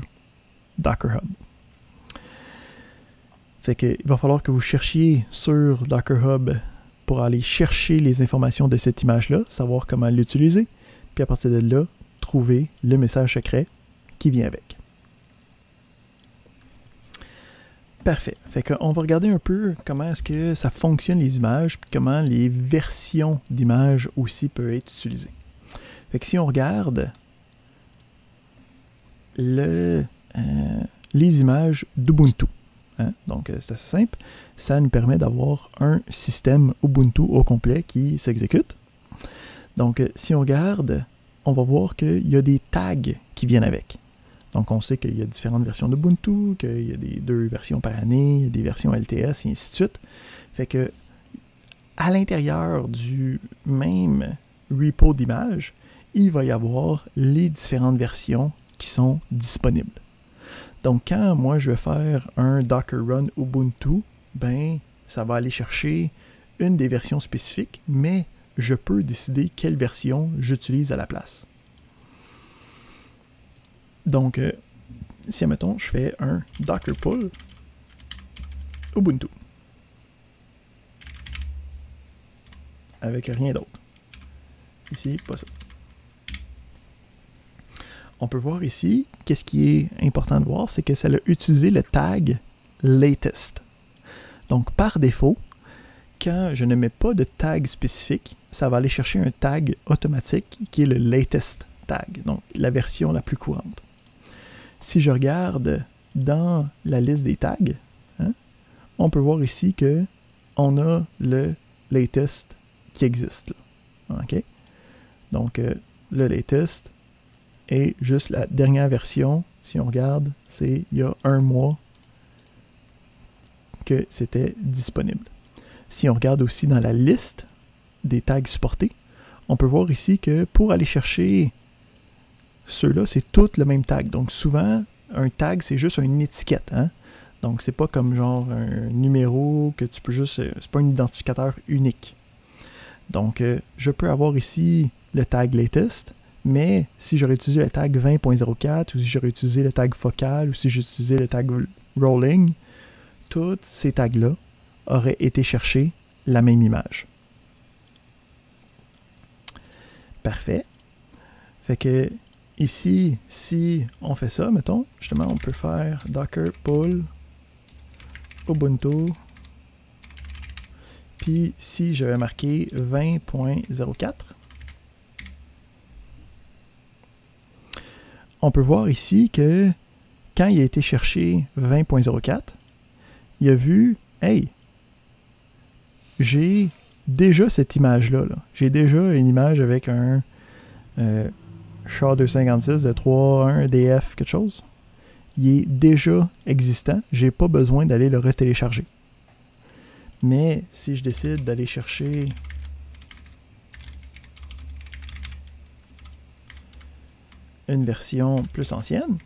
Docker Hub. Fait que il va falloir que vous cherchiez sur Docker Hub pour aller chercher les informations de cette image-là, savoir comment l'utiliser, puis à partir de là, trouver le message secret qui vient avec. Parfait. Fait qu'on va regarder un peu comment est-ce que ça fonctionne les images, puis comment les versions d'images aussi peuvent être utilisées. Fait que si on regarde les images d'Ubuntu, hein, donc c'est assez simple, ça nous permet d'avoir un système Ubuntu au complet qui s'exécute. Donc si on regarde, on va voir qu'il y a des tags qui viennent avec. Donc, on sait qu'il y a différentes versions d'Ubuntu, qu'il y a des 2 versions par année, il y a des versions LTS, et ainsi de suite. Fait que, à l'intérieur du même repo d'image, il va y avoir les différentes versions qui sont disponibles. Donc, quand moi, je vais faire un Docker Run Ubuntu, ben, ça va aller chercher une des versions spécifiques, mais je peux décider quelle version j'utilise à la place. Donc, si, admettons, je fais un Docker pull Ubuntu avec rien d'autre. Ici, pas ça. On peut voir ici, qu'est-ce qui est important de voir, c'est que ça a utilisé le tag latest. Donc, par défaut, quand je ne mets pas de tag spécifique, ça va aller chercher un tag automatique qui est le latest tag, donc la version la plus courante. si je regarde dans la liste des tags, hein, on peut voir ici que on a le latest qui existe. Là. OK? Donc, le latest est juste la dernière version. Si on regarde, c'est il y a 1 mois que c'était disponible. Si on regarde aussi dans la liste des tags supportés, on peut voir ici que pour aller chercher ceux-là, c'est tous le même tag. Donc souvent, un tag, c'est juste une étiquette. Hein? Donc c'est pas comme genre un numéro que tu peux juste... c'est pas un identificateur unique. Donc je peux avoir ici le tag latest, mais si j'aurais utilisé le tag 20.04, ou si j'aurais utilisé le tag focal, ou si j'utilisais le tag rolling, tous ces tags-là auraient été chercher la même image. Parfait. Fait que ici, si on fait ça, mettons, justement, on peut faire docker pull Ubuntu. Puis si j'avais marqué 20.04, on peut voir ici que quand il a été chercher 20.04, il a vu, hey, j'ai déjà cette image-là. Là. J'ai déjà une image avec un SHA-256 de 3.1 DF quelque chose. Il est déjà existant. J'ai pas besoin d'aller le retélécharger. Mais si je décide d'aller chercher une version plus ancienne,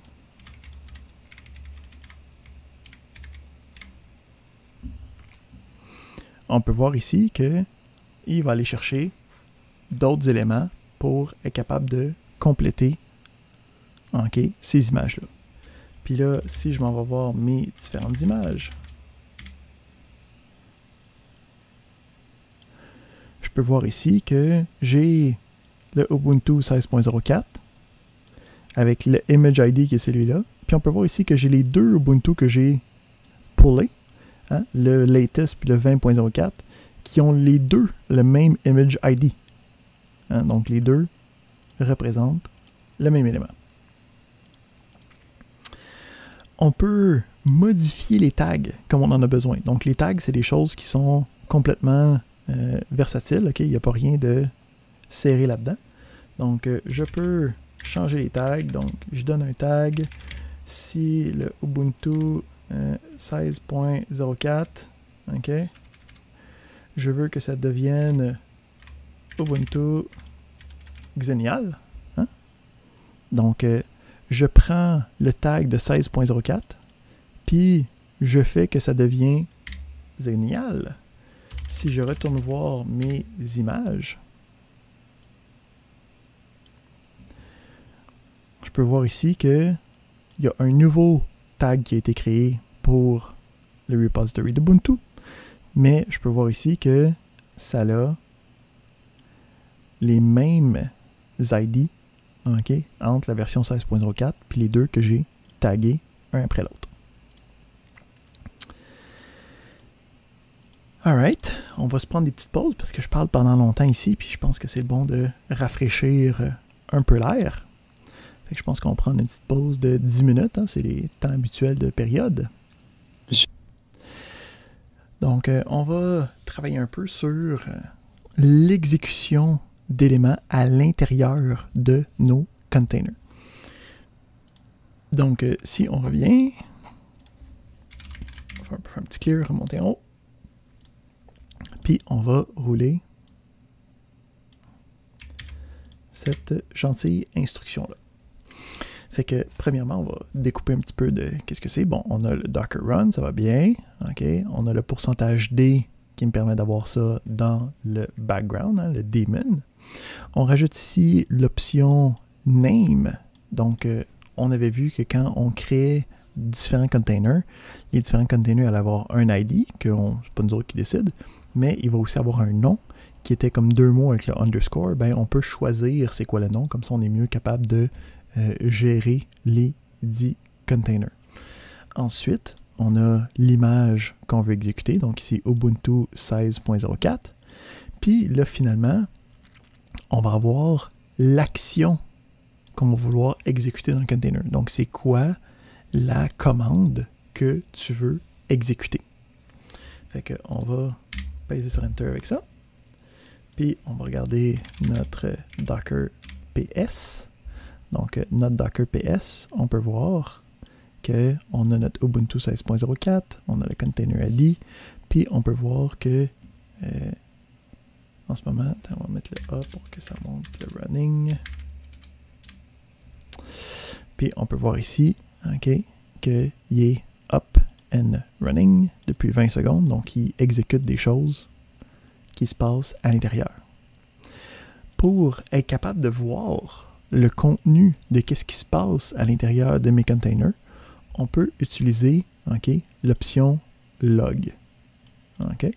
on peut voir ici qu'il va aller chercher d'autres éléments pour être capable de compléter ces images-là. Puis là, si je m'en vais voir mes différentes images, je peux voir ici que j'ai le Ubuntu 16.04 avec le Image ID qui est celui-là. Puis on peut voir ici que j'ai les deux Ubuntu que j'ai pullés, hein, le latest puis le 20.04, qui ont les deux le même Image ID. Hein, donc les deux représentent le même élément. On peut modifier les tags comme on en a besoin. Donc les tags, c'est des choses qui sont complètement versatiles. Okay? Il n'y a pas rien de serré là-dedans. Donc je peux changer les tags. Donc je donne un tag. Si le Ubuntu 16.04, ok, je veux que ça devienne Ubuntu Xenial. Hein? Donc je prends le tag de 16.04, puis je fais que ça devient Xenial. Si je retourne voir mes images, je peux voir ici qu'il y a un nouveau tag qui a été créé pour le repository d'Ubuntu, mais je peux voir ici que ça a les mêmes ID entre la version 16.04 puis les deux que j'ai tagués un après l'autre. Alright, on va se prendre des petites pauses parce que je parle pendant longtemps ici, puis je pense que c'est bon de rafraîchir un peu l'air. Fait que je pense qu'on va prendre une petite pause de 10 minutes, hein, c'est les temps habituels de période. Donc, on va travailler un peu sur l'exécution d'éléments à l'intérieur de nos containers. Donc, si on revient, on va faire un petit clear, remonter en haut. Puis on va rouler cette gentille instruction-là. Fait que, premièrement, on va découper un petit peu de qu'est-ce que c'est. Bon, on a le Docker Run, ça va bien. OK. On a le pourcentage D qui me permet d'avoir ça dans le background, hein, le daemon. On rajoute ici l'option Name. Donc, on avait vu que quand on crée différents containers, les différents containers allaient avoir un ID, que c'est pas nous autres qui décident, mais il va aussi avoir un nom qui était comme 2 mots avec le underscore. Ben, on peut choisir c'est quoi le nom, comme ça on est mieux capable de gérer les 10 containers. Ensuite, on a l'image qu'on veut exécuter, donc ici Ubuntu 16.04. Puis là, finalement, on va avoir l'action qu'on va vouloir exécuter dans le container. Donc, c'est quoi la commande que tu veux exécuter. Fait que on va peser sur Enter avec ça. Puis, on va regarder notre Docker PS. Donc, notre Docker PS, on peut voir qu'on a notre Ubuntu 16.04, on a le Container ID, puis on peut voir que en ce moment, on va mettre le A pour que ça monte le running. Puis on peut voir ici, OK, qu'il est up and running depuis 20 secondes, donc il exécute des choses qui se passent à l'intérieur. Pour être capable de voir le contenu de ce qui se passe à l'intérieur de mes containers, on peut utiliser, OK, l'option log. OK?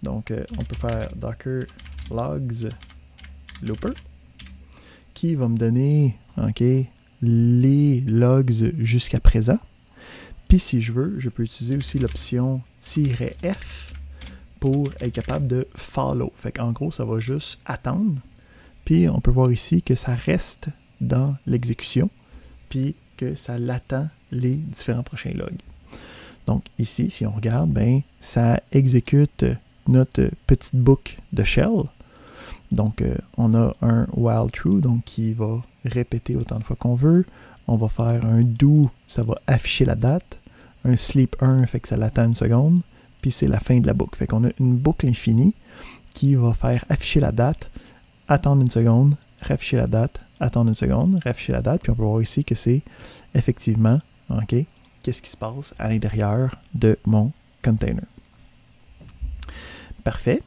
Donc, on peut faire docker logs looper qui va me donner, OK, les logs jusqu'à présent. Puis, si je veux, je peux utiliser aussi l'option -f pour être capable de follow. Fait qu'en gros, ça va juste attendre. Puis, on peut voir ici que ça reste dans l'exécution, puis que ça l'attend les différents prochains logs. Donc, ici, si on regarde, ben, ça exécute notre petite boucle de shell. Donc, on a un while true, donc qui va répéter autant de fois qu'on veut. On va faire un do, ça va afficher la date. Un sleep 1, fait que ça l'attend une seconde. Puis c'est la fin de la boucle. Fait qu'on a une boucle infinie qui va faire afficher la date, attendre une seconde, rafficher la date, attendre une seconde, rafficher la date. Puis on peut voir ici que c'est effectivement, OK, qu'est-ce qui se passe à l'intérieur de mon container. Parfait.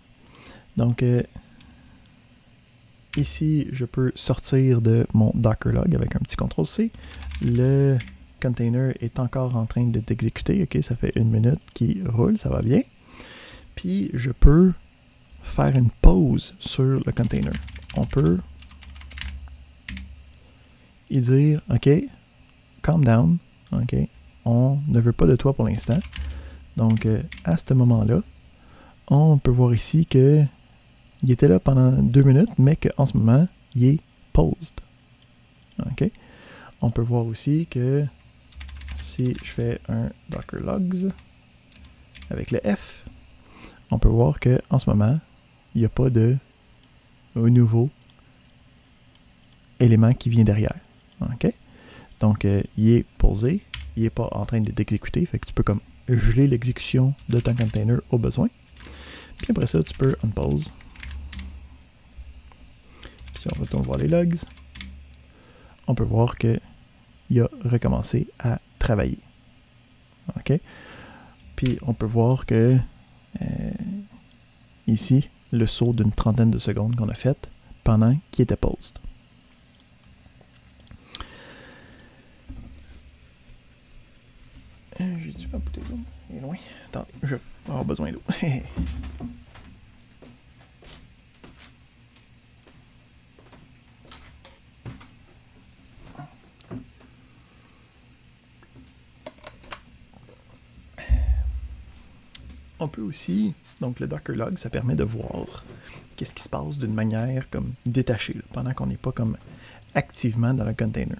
Donc, ici, je peux sortir de mon Docker log avec un petit CTRL-C. Le container est encore en train d'être exécuté. OK, ça fait 1 minute qu'il roule, ça va bien. Puis, je peux faire une pause sur le container. On peut y dire, OK, calm down. OK, on ne veut pas de toi pour l'instant. Donc, à ce moment-là, on peut voir ici que il était là pendant 2 minutes, mais qu'en ce moment, il est paused. OK? On peut voir aussi que si je fais un docker logs avec le F, on peut voir qu'en ce moment, il n'y a pas de nouveau élément qui vient derrière. OK? Donc, il est posé, il n'est pas en train d'exécuter, fait que tu peux comme geler l'exécution de ton container au besoin. Puis après ça, tu peux unpause. Puis si on retourne voir les logs, on peut voir qu'il a recommencé à travailler. OK? Puis on peut voir que ici, le saut d'une trentaine de secondes qu'on a fait pendant qu'il était paused. J'ai-tu ma bouteille d'eau? Elle est loin. Attendez, je vais avoir besoin d'eau. On peut aussi, donc le Docker log, ça permet de voir qu'est-ce qui se passe d'une manière comme détachée, là, pendant qu'on n'est pas comme activement dans le container.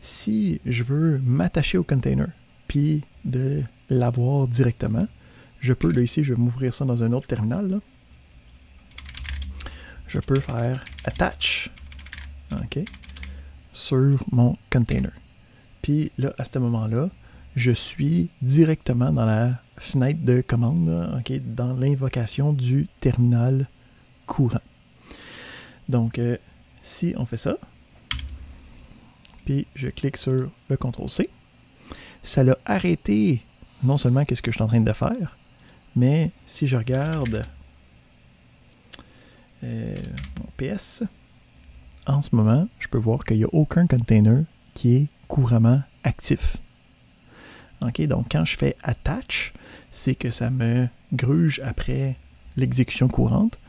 Si je veux m'attacher au container, puis de l'avoir directement, je peux, là ici, je vais m'ouvrir ça dans un autre terminal, là. Je peux faire attach, OK, sur mon container. Puis là, à ce moment-là, je suis directement dans la fenêtre de commande, là, OK, dans l'invocation du terminal courant. Donc, si on fait ça, puis je clique sur le CTRL-C, ça l'a arrêté non seulement qu'est-ce que je suis en train de faire, mais si je regarde mon PS, en ce moment, je peux voir qu'il n'y a aucun container qui est couramment actif. OK, donc quand je fais attach, c'est que ça me gruge après l'exécution courante.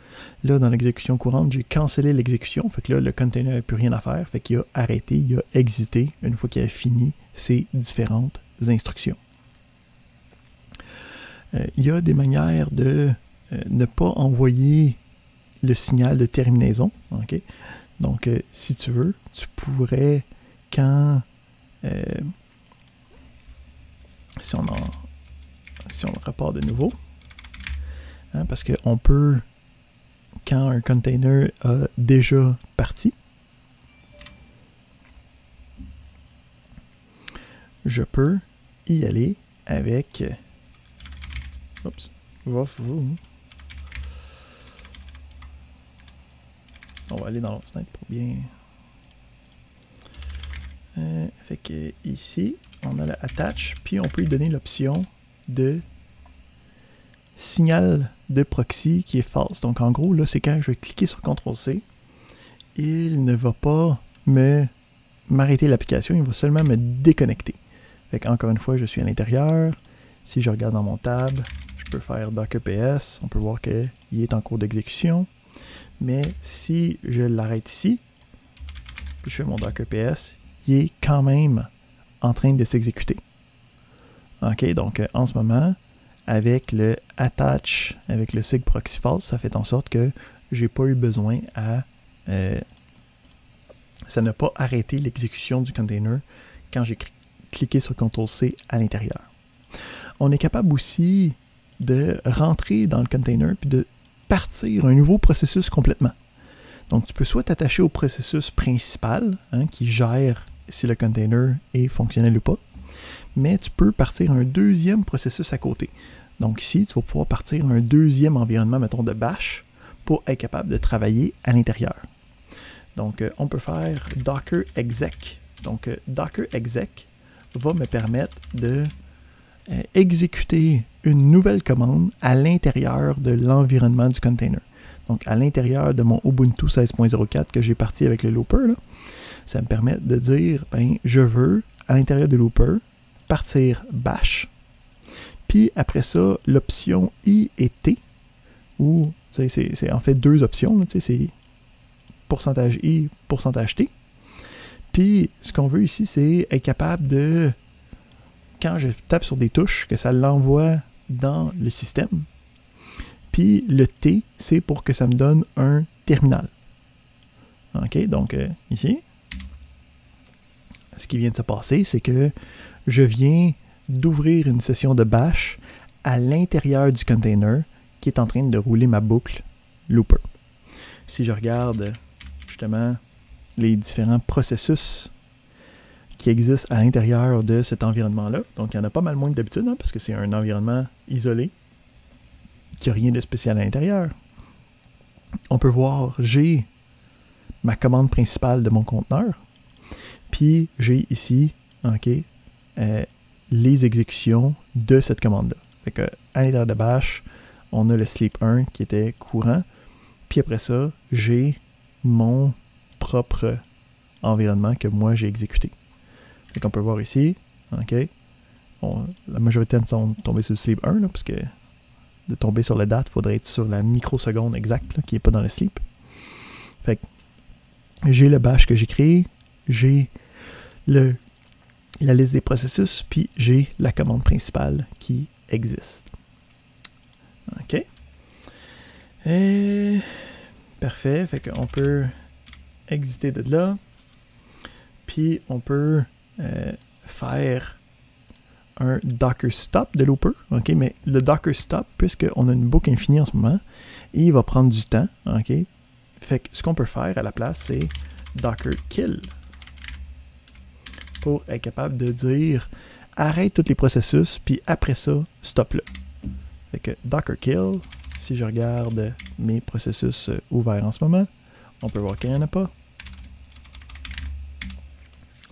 Là, dans l'exécution courante, j'ai cancellé l'exécution. Fait que là, le container n'a plus rien à faire. Fait qu'il a arrêté, il a exité une fois qu'il a fini ses différentes instructions. Il y a des manières de ne pas envoyer le signal de terminaison. Okay? Donc, si tu veux, tu pourrais, quand... si on repart de nouveau, hein, parce qu'on peut, quand un container a déjà parti, je peux y aller avec... Oups. On va aller dans l'autre fenêtre pour bien... fait que ici, on a le attach, puis on peut lui donner l'option de signal de proxy qui est false. Donc en gros, là, c'est quand je vais cliquer sur CTRL-C, il ne va pas m'arrêter l'application, il va seulement me déconnecter. Fait qu'encore une fois, je suis à l'intérieur. Si je regarde dans mon tab, je peux faire Docker PS. On peut voir qu'il est en cours d'exécution. Mais si je l'arrête ici, puis je fais mon Docker PS, il est quand même en train de s'exécuter. OK, donc en ce moment, avec le attach, avec le sig proxy false, ça fait en sorte que j'ai pas eu besoin à... ça n'a pas arrêté l'exécution du container quand j'ai cliquer sur CTRL-C à l'intérieur. On est capable aussi de rentrer dans le container puis de partir un nouveau processus complètement. Donc, tu peux soit t'attacher au processus principal, hein, qui gère si le container est fonctionnel ou pas, mais tu peux partir un deuxième processus à côté. Donc ici, tu vas pouvoir partir un deuxième environnement, mettons, de bash pour être capable de travailler à l'intérieur. Donc, on peut faire docker exec. Donc, docker exec va me permettre de exécuter une nouvelle commande à l'intérieur de l'environnement du container. Donc, à l'intérieur de mon Ubuntu 16.04 que j'ai parti avec le looper, là, ça me permet de dire, ben, je veux, à l'intérieur de looper, partir bash, puis après ça, l'option I et T, où c'est en fait deux options, c'est %i, %t. Puis, ce qu'on veut ici, c'est être capable de, quand je tape sur des touches, que ça l'envoie dans le système. Puis, le T, c'est pour que ça me donne un terminal. OK, donc ici, ce qui vient de se passer, c'est que je viens d'ouvrir une session de bash à l'intérieur du container qui est en train de rouler ma boucle looper. Si je regarde justement les différents processus qui existent à l'intérieur de cet environnement-là. Donc, il y en a pas mal moins que d'habitude, hein, parce que c'est un environnement isolé, qui n'a rien de spécial à l'intérieur. On peut voir, j'ai ma commande principale de mon conteneur, puis j'ai ici, OK, les exécutions de cette commande-là. Fait que, à l'intérieur de bash, on a le sleep 1 qui était courant, puis après ça, j'ai mon propre environnement que moi j'ai exécuté. Fait qu'on peut voir ici, OK, la majorité sont tombés sur le sleep 1, là, parce que de tomber sur la date, il faudrait être sur la microseconde exacte, là, qui n'est pas dans le sleep. Fait que j'ai le bash que j'ai créé, j'ai la liste des processus, puis j'ai la commande principale qui existe. OK. Parfait, fait qu'on peut exiter de là, puis on peut faire un docker stop de looper, ok, mais le docker stop, puisqu'on a une boucle infinie en ce moment, il va prendre du temps, ok, fait que ce qu'on peut faire à la place, c'est docker kill, pour être capable de dire arrête tous les processus, puis après ça, stop là. Fait que docker kill, si je regarde mes processus ouverts en ce moment, on peut voir qu'il n'y en a pas.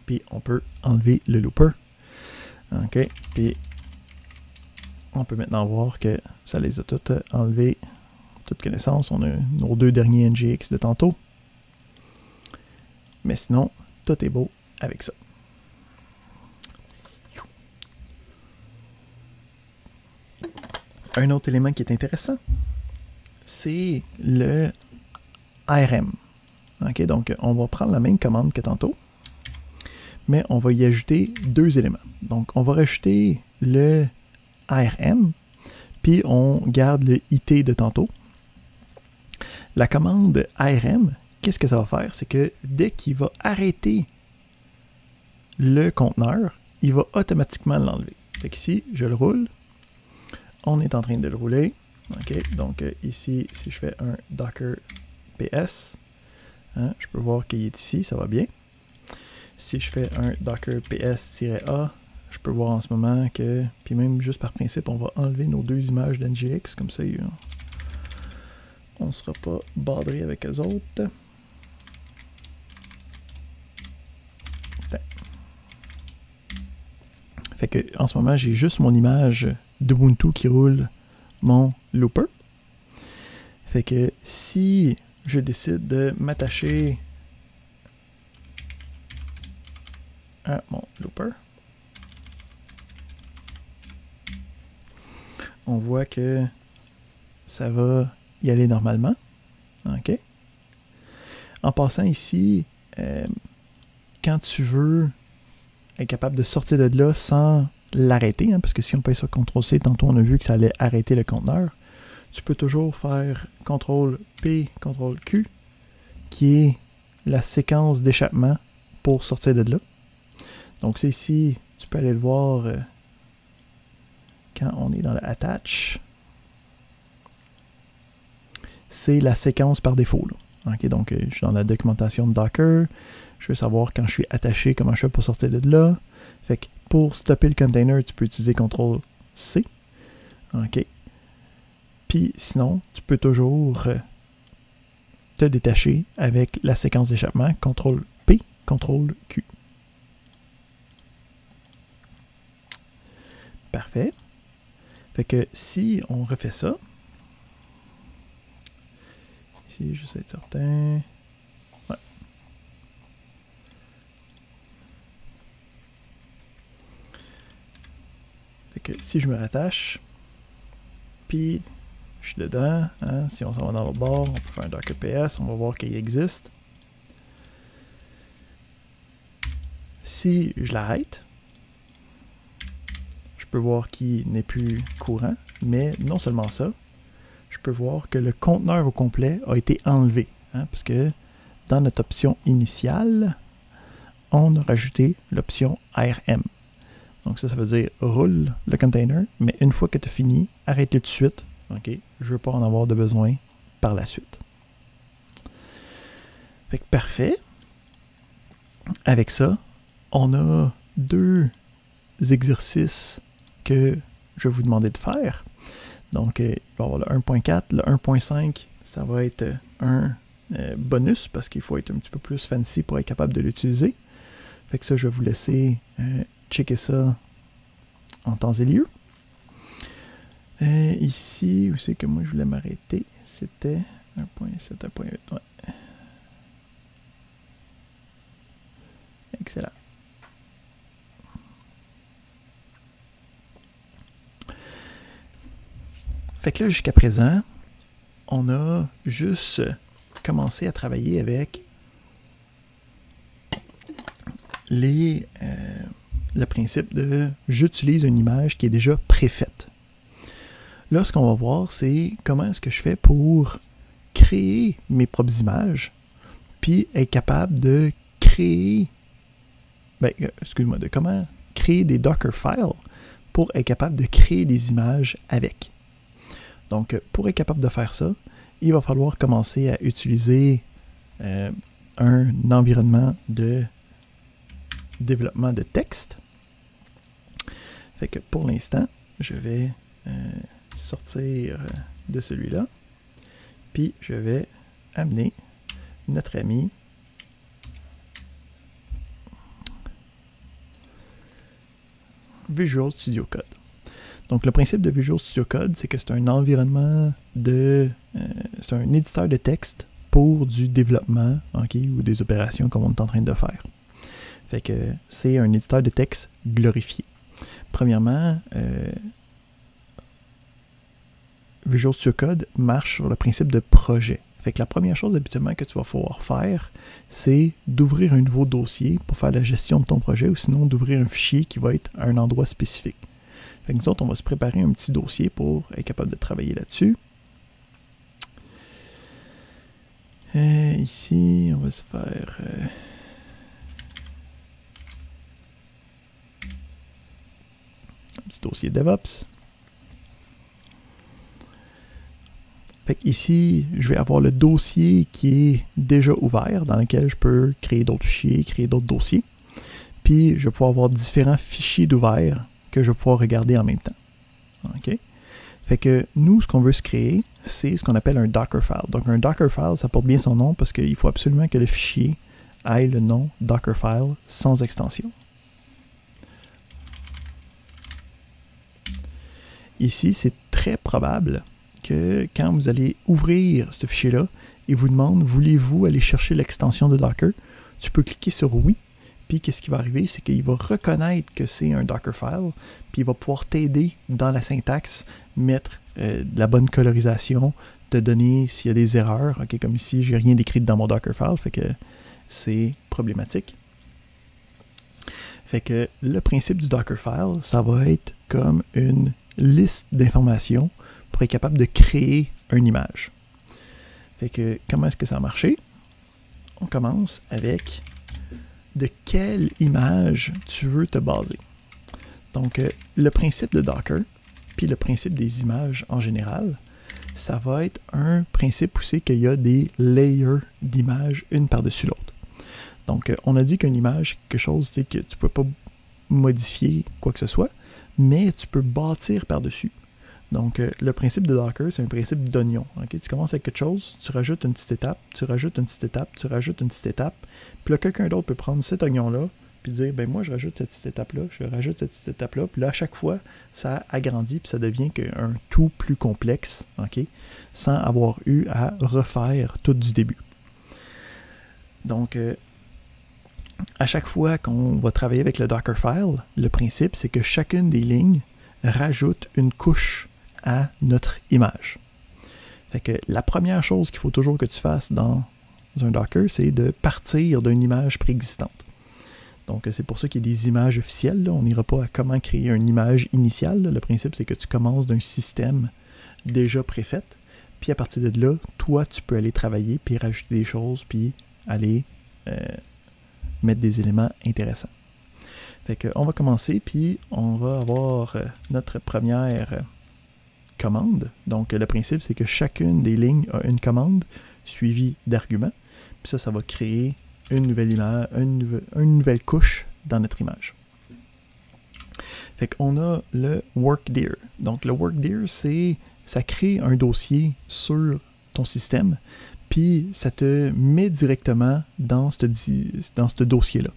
Puis on peut enlever le looper. OK. Puis on peut maintenant voir que ça les a toutes enlevées, toute connaissance. On a nos deux derniers NGX de tantôt. Mais sinon, tout est beau avec ça. Un autre élément qui est intéressant, c'est le ARM. OK, donc on va prendre la même commande que tantôt, mais on va y ajouter deux éléments. Donc on va rajouter le ARM, puis on garde le IT de tantôt. La commande ARM, qu'est-ce que ça va faire? C'est que dès qu'il va arrêter le conteneur, il va automatiquement l'enlever. Fait qu'ici, je le roule. On est en train de le rouler. OK, donc ici, si je fais un docker ps, hein, je peux voir qu'il est ici, ça va bien. Si je fais un docker ps-a, je peux voir en ce moment que, puis même juste par principe, on va enlever nos deux images d'NGX, comme ça, on ne sera pas badré avec eux autres. Fait que en ce moment, j'ai juste mon image d'Ubuntu qui roule mon looper. Fait que si je décide de m'attacher à mon looper, on voit que ça va y aller normalement. OK? En passant ici, quand tu veux être capable de sortir de là sans l'arrêter, hein, parce que si on paye sur CTRL-C, tantôt on a vu que ça allait arrêter le conteneur, tu peux toujours faire CTRL-P, CTRL-Q, qui est la séquence d'échappement pour sortir de là. Donc c'est ici, tu peux aller le voir quand on est dans le Attach. C'est la séquence par défaut, là. Okay, donc je suis dans la documentation de Docker. Je veux savoir quand je suis attaché, comment je fais pour sortir de là. Fait que pour stopper le container, tu peux utiliser CTRL-C. OK. Puis sinon, tu peux toujours te détacher avec la séquence d'échappement CTRL-P, CTRL-Q. Parfait. Fait que si on refait ça, ici, j'essaie de certain. Ouais. Fait que si je me rattache, puis je suis dedans, hein, si on s'en va dans l'autre bord, on peut faire un docker ps, on va voir qu'il existe. Si je l'arrête, je peux voir qu'il n'est plus courant, mais non seulement ça, je peux voir que le conteneur au complet a été enlevé, hein, parce que dans notre option initiale, on a rajouté l'option ARM. Donc ça veut dire roule le container, mais une fois que tu as fini, arrête-le tout de suite. OK, je ne veux pas en avoir de besoin par la suite. Fait que parfait. Avec ça, on a deux exercices que je vais vous demander de faire. Donc, il va y avoir le 1.4, le 1.5, ça va être un bonus parce qu'il faut être un petit peu plus fancy pour être capable de l'utiliser. Fait que ça, je vais vous laisser checker ça en temps et lieu. Ici, où c'est que moi je voulais m'arrêter? C'était 1.7, 1.8. Ouais. Excellent. Fait que là, jusqu'à présent, on a juste commencé à travailler avec le principe de j'utilise une image qui est déjà préfaite. Là, ce qu'on va voir, c'est comment est-ce que je fais pour créer mes propres images, puis être capable de créer, de comment créer des Docker files pour être capable de créer des images avec. Donc, pour être capable de faire ça, il va falloir commencer à utiliser un environnement de développement de texte. Fait que pour l'instant, je vais sortir de celui-là, puis je vais amener notre ami Visual Studio Code. Donc le principe de Visual Studio Code, c'est que c'est un environnement c'est un éditeur de texte pour du développement, okay, ou des opérations comme on est en train de faire. Fait que c'est un éditeur de texte glorifié. Premièrement, Visual Studio Code marche sur le principe de projet. Fait que la première chose habituellement que tu vas pouvoir faire, c'est d'ouvrir un nouveau dossier pour faire la gestion de ton projet ou sinon d'ouvrir un fichier qui va être à un endroit spécifique. Fait que nous autres, on va se préparer un petit dossier pour être capable de travailler là-dessus. Ici, on va se faire... un petit dossier DevOps. Fait ici, je vais avoir le dossier qui est déjà ouvert, dans lequel je peux créer d'autres fichiers, créer d'autres dossiers. Puis, je vais pouvoir avoir différents fichiers d'ouvert que je vais pouvoir regarder en même temps. OK? Fait que nous, ce qu'on veut se créer, c'est ce qu'on appelle un Dockerfile. Donc, un Dockerfile, ça porte bien son nom parce qu'il faut absolument que le fichier ait le nom Dockerfile sans extension. Ici, c'est très probable que quand vous allez ouvrir ce fichier-là, il vous demande, voulez-vous aller chercher l'extension de Docker? Tu peux cliquer sur oui, puis qu'est-ce qui va arriver, c'est qu'il va reconnaître que c'est un Dockerfile, puis il va pouvoir t'aider dans la syntaxe, mettre de la bonne colorisation, te donner s'il y a des erreurs. Okay, comme ici, j'ai rien décrit dans mon Dockerfile, fait que c'est problématique. Fait que le principe du Dockerfile, ça va être comme une liste d'informations pour être capable de créer une image. Fait que comment est-ce que ça a marché? On commence avec de quelle image tu veux te baser. Donc, le principe de Docker, puis le principe des images en général, ça va être un principe où c'est qu'il y a des layers d'images une par-dessus l'autre. Donc, on a dit qu'une image, c'est quelque chose que tu ne peux pas modifier quoi que ce soit, mais tu peux bâtir par-dessus. Donc, le principe de Docker, c'est un principe d'oignon. Okay? Tu commences avec quelque chose, tu rajoutes une petite étape, tu rajoutes une petite étape, tu rajoutes une petite étape, puis là, quelqu'un d'autre peut prendre cet oignon-là, puis dire, ben moi, je rajoute cette petite étape-là, je rajoute cette petite étape-là, puis là, à chaque fois, ça agrandit, puis ça devient un tout plus complexe, okay? Sans avoir eu à refaire tout du début. Donc, à chaque fois qu'on va travailler avec le Dockerfile, le principe, c'est que chacune des lignes rajoute une couche à notre image. Fait que la première chose qu'il faut toujours que tu fasses dans un Docker, c'est de partir d'une image préexistante. Donc, c'est pour ça qu'il y a des images officielles. Là. On n'ira pas à comment créer une image initiale. Là. Le principe, c'est que tu commences d'un système déjà préfait. Puis à partir de là, toi, tu peux aller travailler, puis rajouter des choses, puis aller mettre des éléments intéressants. Fait que, on va commencer, puis on va avoir notre première commande. Donc, le principe, c'est que chacune des lignes a une commande suivie d'arguments. Puis ça va créer une nouvelle image, une nouvelle couche dans notre image. Fait qu'on a le workdir. Donc, le workdir, ça crée un dossier sur ton système, puis ça te met directement dans ce dossier-là.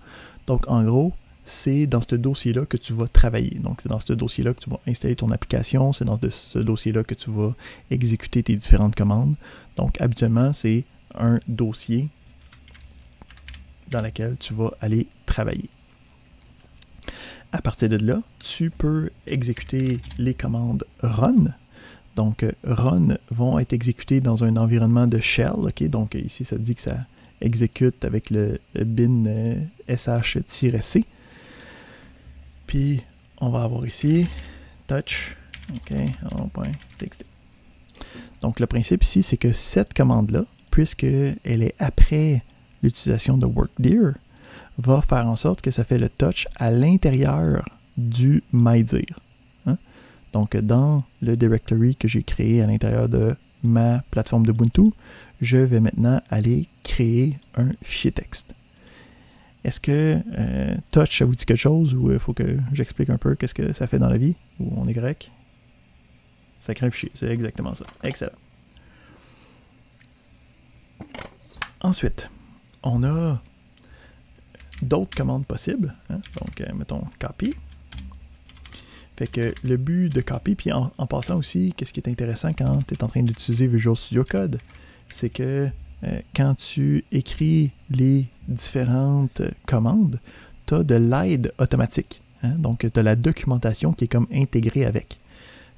Donc, en gros, c'est dans ce dossier-là que tu vas travailler. Donc, c'est dans ce dossier-là que tu vas installer ton application, c'est dans ce dossier-là que tu vas exécuter tes différentes commandes. Donc, habituellement, c'est un dossier dans lequel tu vas aller travailler. À partir de là, tu peux exécuter les commandes run. Donc, run vont être exécutées dans un environnement de shell. Okay? Donc, ici, ça dit que ça exécute avec le bin sh-c. Puis, on va avoir ici touch, .txt. Donc, le principe ici, c'est que cette commande-là, puisqu'elle est après l'utilisation de workdir, va faire en sorte que ça fait le touch à l'intérieur du mydir. Hein? Donc, dans le directory que j'ai créé à l'intérieur de ma plateforme d'Ubuntu, je vais maintenant aller créer un fichier texte. Est-ce que touch, ça vous dit quelque chose ou il faut que j'explique un peu qu'est-ce que ça fait dans la vie? Ou on est grec? Ça crée un fichier, c'est exactement ça. Excellent. Ensuite, on a d'autres commandes possibles. Hein? Donc, mettons copy. Fait que le but de copy, puis en passant aussi, qu'est-ce qui est intéressant quand tu es en train d'utiliser Visual Studio Code, c'est que quand tu écris les différentes commandes, tu as de l'aide automatique. Hein? Donc, tu as la documentation qui est comme intégrée avec.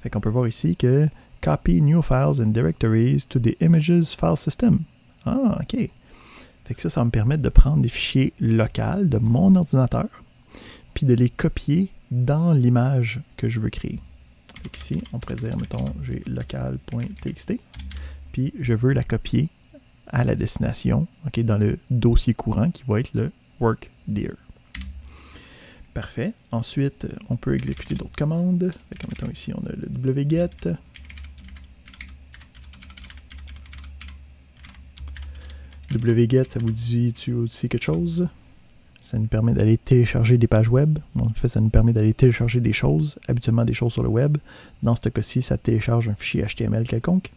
Fait qu'on peut voir ici que copy new files and directories to the images file system. Ah, OK. Fait que ça va me permettre de prendre des fichiers locaux de mon ordinateur, puis de les copier dans l'image que je veux créer. Donc ici, on pourrait dire, mettons, j'ai local.txt, puis je veux la copier à la destination, okay, dans le dossier courant qui va être le work_dir. Parfait. Ensuite, on peut exécuter d'autres commandes. Mettons ici, on a le wget. Wget, ça vous dit aussi quelque chose? Ça nous permet d'aller télécharger des pages web. En fait, ça nous permet d'aller télécharger des choses, habituellement des choses sur le web. Dans ce cas-ci, ça télécharge un fichier HTML quelconque.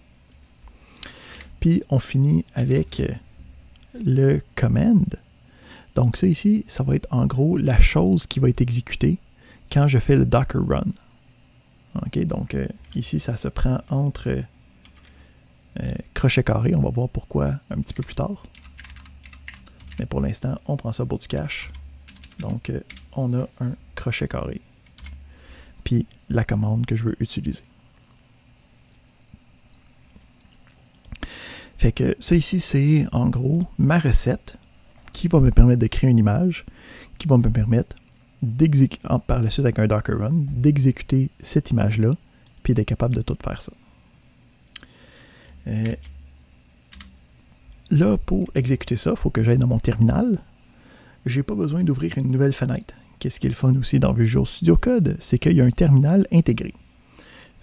Puis, on finit avec le command. Donc, ça ici, ça va être en gros la chose qui va être exécutée quand je fais le Docker run. OK, donc ici, ça se prend entre crochet carré. On va voir pourquoi un petit peu plus tard. Mais pour l'instant, on prend ça pour du cache. Donc, on a un crochet carré. Puis, la commande que je veux utiliser. Fait que ça ici, c'est en gros ma recette qui va me permettre de créer une image, qui va me permettre d'exécuter, par la suite avec un Docker Run, d'exécuter cette image-là, puis d'être capable de tout faire ça. Là, pour exécuter ça, il faut que j'aille dans mon terminal. Je n'ai pas besoin d'ouvrir une nouvelle fenêtre. Qu'est-ce qui est le fun aussi dans Visual Studio Code, c'est qu'il y a un terminal intégré.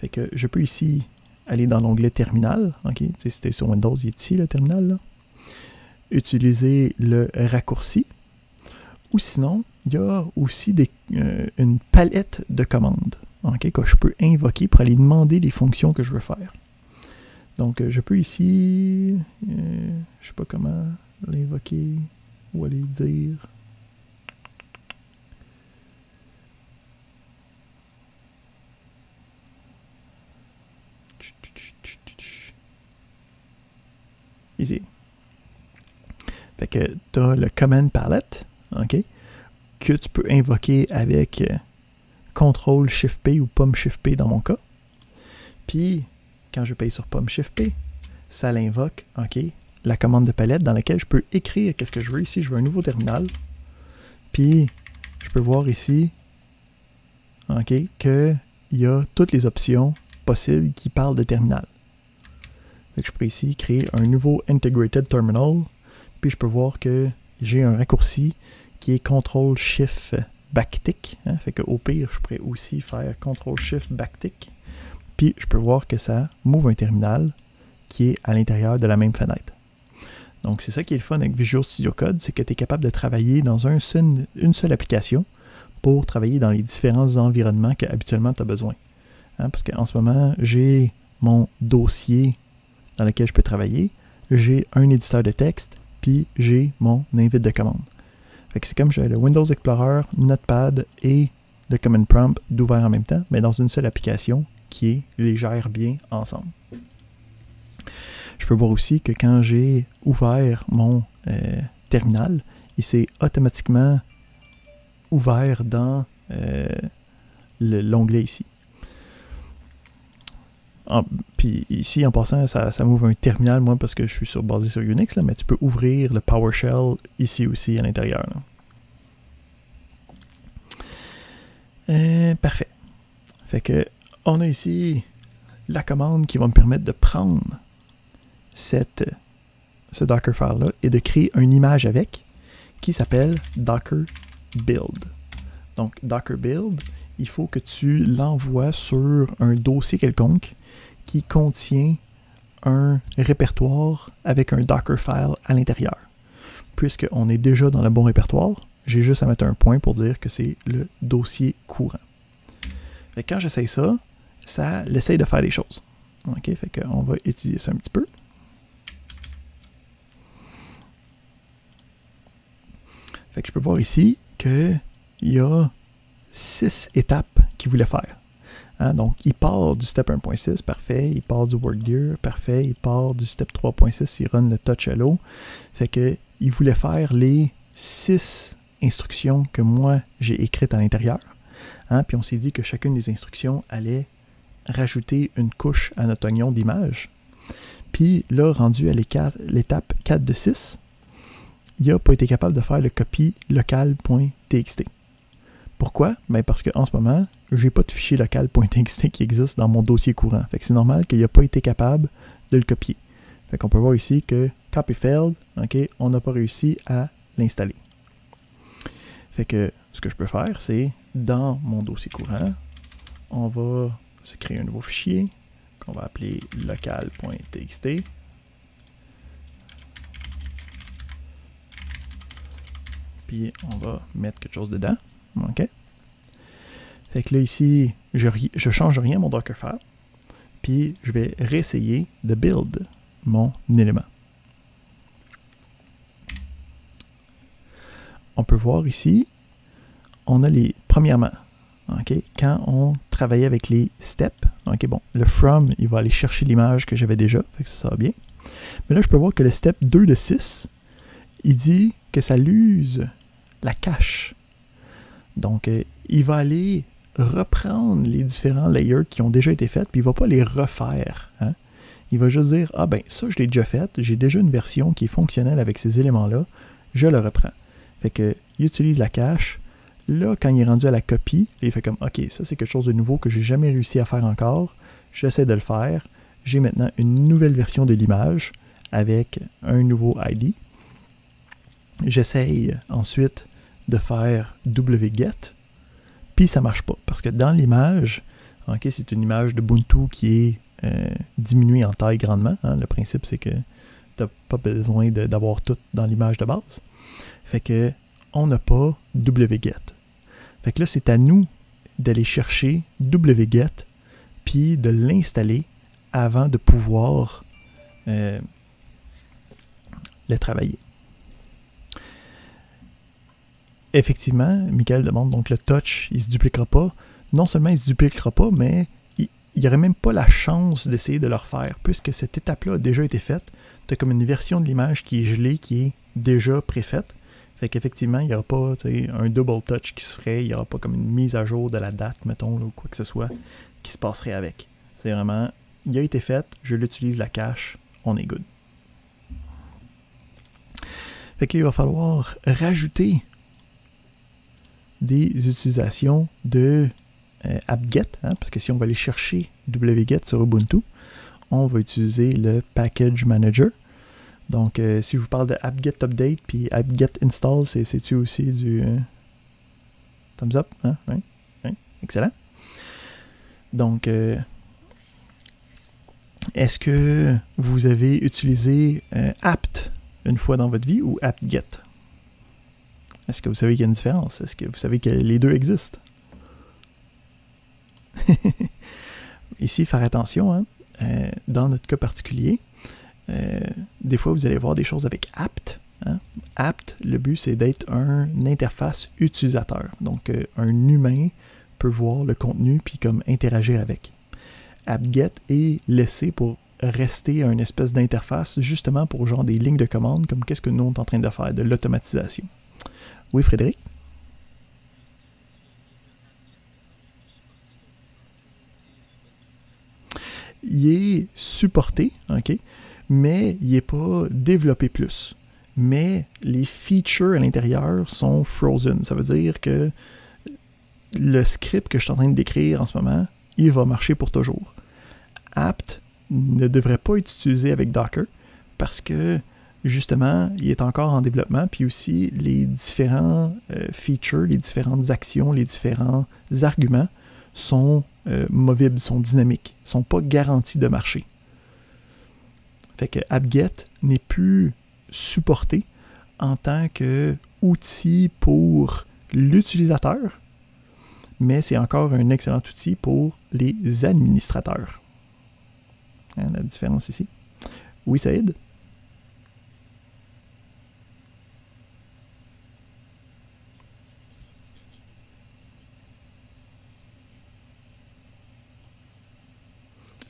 Fait que je peux ici aller dans l'onglet terminal. OK, si c'était sur Windows, il est ici le terminal. Là. Utiliser le raccourci. Ou sinon, il y a aussi une palette de commandes, okay, que je peux invoquer pour aller demander les fonctions que je veux faire. Donc, je peux ici, je ne sais pas comment l'invoquer ou aller dire. Ici. Fait que tu as le command palette, OK, que tu peux invoquer avec CTRL-SHIFT-P ou POM-SHIFT-P dans mon cas. Puis, quand je paye sur POM-SHIFT-P, ça l'invoque, OK, la commande de palette dans laquelle je peux écrire qu'est-ce que je veux. Ici, je veux un nouveau terminal. Puis, je peux voir ici, OK, qu'il y a toutes les options possibles qui parlent de terminal. Fait que je peux ici créer un nouveau Integrated Terminal. Puis, je peux voir que j'ai un raccourci qui est CTRL-SHIFT-Backtick. Hein, fait qu'au pire, je pourrais aussi faire CTRL-SHIFT-Backtick. Puis, je peux voir que ça m'ouvre un terminal qui est à l'intérieur de la même fenêtre. Donc, c'est ça qui est le fun avec Visual Studio Code, c'est que tu es capable de travailler dans une seule application pour travailler dans les différents environnements que habituellement tu as besoin. Hein, parce qu'en ce moment, j'ai mon dossier dans lequel je peux travailler, j'ai un éditeur de texte, puis j'ai mon invite de commande. Fait que c'est comme j'ai le Windows Explorer, Notepad et le Command Prompt d'ouvert en même temps, mais dans une seule application qui les gère bien ensemble. Je peux voir aussi que quand j'ai ouvert mon terminal, il s'est automatiquement ouvert dans l'onglet ici. Puis ici, en passant, ça m'ouvre un terminal, moi, parce que je suis basé sur Unix, là, mais tu peux ouvrir le PowerShell ici aussi à l'intérieur. Parfait. Fait que on a ici la commande qui va me permettre de prendre ce Docker file-là et de créer une image avec qui s'appelle Docker Build. Donc, Docker Build, il faut que tu l'envoies sur un dossier quelconque qui contient un répertoire avec un Docker file à l'intérieur. Puisqu'on est déjà dans le bon répertoire, j'ai juste à mettre un point pour dire que c'est le dossier courant. Fait que quand j'essaye ça, ça l'essaye de faire des choses. OK, fait qu'on va étudier ça un petit peu. Fait que je peux voir ici qu'il y a 6 étapes qu'il voulait faire. Hein, donc, il part du step 1.6, parfait. Il part du work_dir, parfait. Il part du step 3.6, il run le touch hello. Fait que il voulait faire les 6 instructions que moi j'ai écrites à l'intérieur. Hein, puis on s'est dit que chacune des instructions allait rajouter une couche à notre oignon d'image. Puis là, rendu à l'étape 4 de 6, il n'a pas été capable de faire le copy local.txt. Pourquoi? Ben parce qu'en ce moment, je n'ai pas de fichier local.txt qui existe dans mon dossier courant. Fait que c'est normal qu'il n'a pas été capable de le copier. Fait qu'on peut voir ici que copy failed, ok, on n'a pas réussi à l'installer. Fait que ce que je peux faire, c'est dans mon dossier courant, on va se créer un nouveau fichier qu'on va appeler local.txt. Puis on va mettre quelque chose dedans. OK? Fait que là, ici, je change rien à mon Dockerfile. Puis je vais réessayer de build mon élément. On peut voir ici, on a les, premièrement, okay, quand on travaillait avec les steps, okay, bon, le from, il va aller chercher l'image que j'avais déjà, fait que ça va bien. Mais là, je peux voir que le step 2 de 6, il dit que ça l'use la cache. Donc, il va aller reprendre les différents layers qui ont déjà été faits, puis il ne va pas les refaire. Hein? Il va juste dire, ah ben, ça, je l'ai déjà fait, j'ai déjà une version qui est fonctionnelle avec ces éléments-là, je le reprends. Fait que, il utilise la cache. Là, quand il est rendu à la copie, il fait comme, OK, ça c'est quelque chose de nouveau que j'ai jamais réussi à faire encore. J'essaie de le faire. J'ai maintenant une nouvelle version de l'image avec un nouveau ID. J'essaye ensuite de faire wget, puis ça marche pas. Parce que dans l'image, okay, c'est une image d'Ubuntu qui est diminuée en taille grandement. Hein. Le principe, c'est que tu n'as pas besoin d'avoir tout dans l'image de base. Fait que on n'a pas wget. Fait que là, c'est à nous d'aller chercher wget puis de l'installer avant de pouvoir le travailler. Effectivement, Michael demande, donc le touch, il ne se dupliquera pas. Non seulement il ne se dupliquera pas, mais il n'y aurait même pas la chance d'essayer de le refaire, puisque cette étape-là a déjà été faite. Tu as comme une version de l'image qui est gelée, qui est déjà préfaite. Fait qu'effectivement, il n'y aura pas un double touch qui se ferait, il n'y aura pas comme une mise à jour de la date, mettons, là, ou quoi que ce soit, qui se passerait avec. C'est vraiment, il a été fait, je l'utilise la cache, on est good. Fait que là, il va falloir rajouter des utilisations de apt-get, hein, parce que si on va aller chercher wget sur Ubuntu, on va utiliser le package manager. Donc, si je vous parle de apt-get update puis apt-get install, c'est-tu aussi du thumbs up? Hein? Oui. Oui. Excellent. Donc, est-ce que vous avez utilisé apt une fois dans votre vie ou apt-get? Est-ce que vous savez qu'il y a une différence? Est-ce que vous savez que les deux existent? Ici, faire attention, hein? Dans notre cas particulier, des fois, vous allez voir des choses avec apt. Hein? Apt, le but, c'est d'être une interface utilisateur. Donc, un humain peut voir le contenu puis comme interagir avec. Apt-get est laissé pour rester à une espèce d'interface, justement pour genre des lignes de commande, comme qu'est-ce que nous, on est en train de faire, de l'automatisation. Oui, Frédéric? Il est supporté, OK? Mais il n'est pas développé plus. Mais les features à l'intérieur sont frozen. Ça veut dire que le script que je suis en train de décrire en ce moment, il va marcher pour toujours. Apt ne devrait pas être utilisé avec Docker parce que, justement, il est encore en développement. Puis aussi, les différents features, les différentes actions, les différents arguments sont movibles, sont dynamiques, ne sont pas garantis de marcher. Fait que apt-get n'est plus supporté en tant qu'outil pour l'utilisateur, mais c'est encore un excellent outil pour les administrateurs. Hein, la différence ici. Oui, Saïd?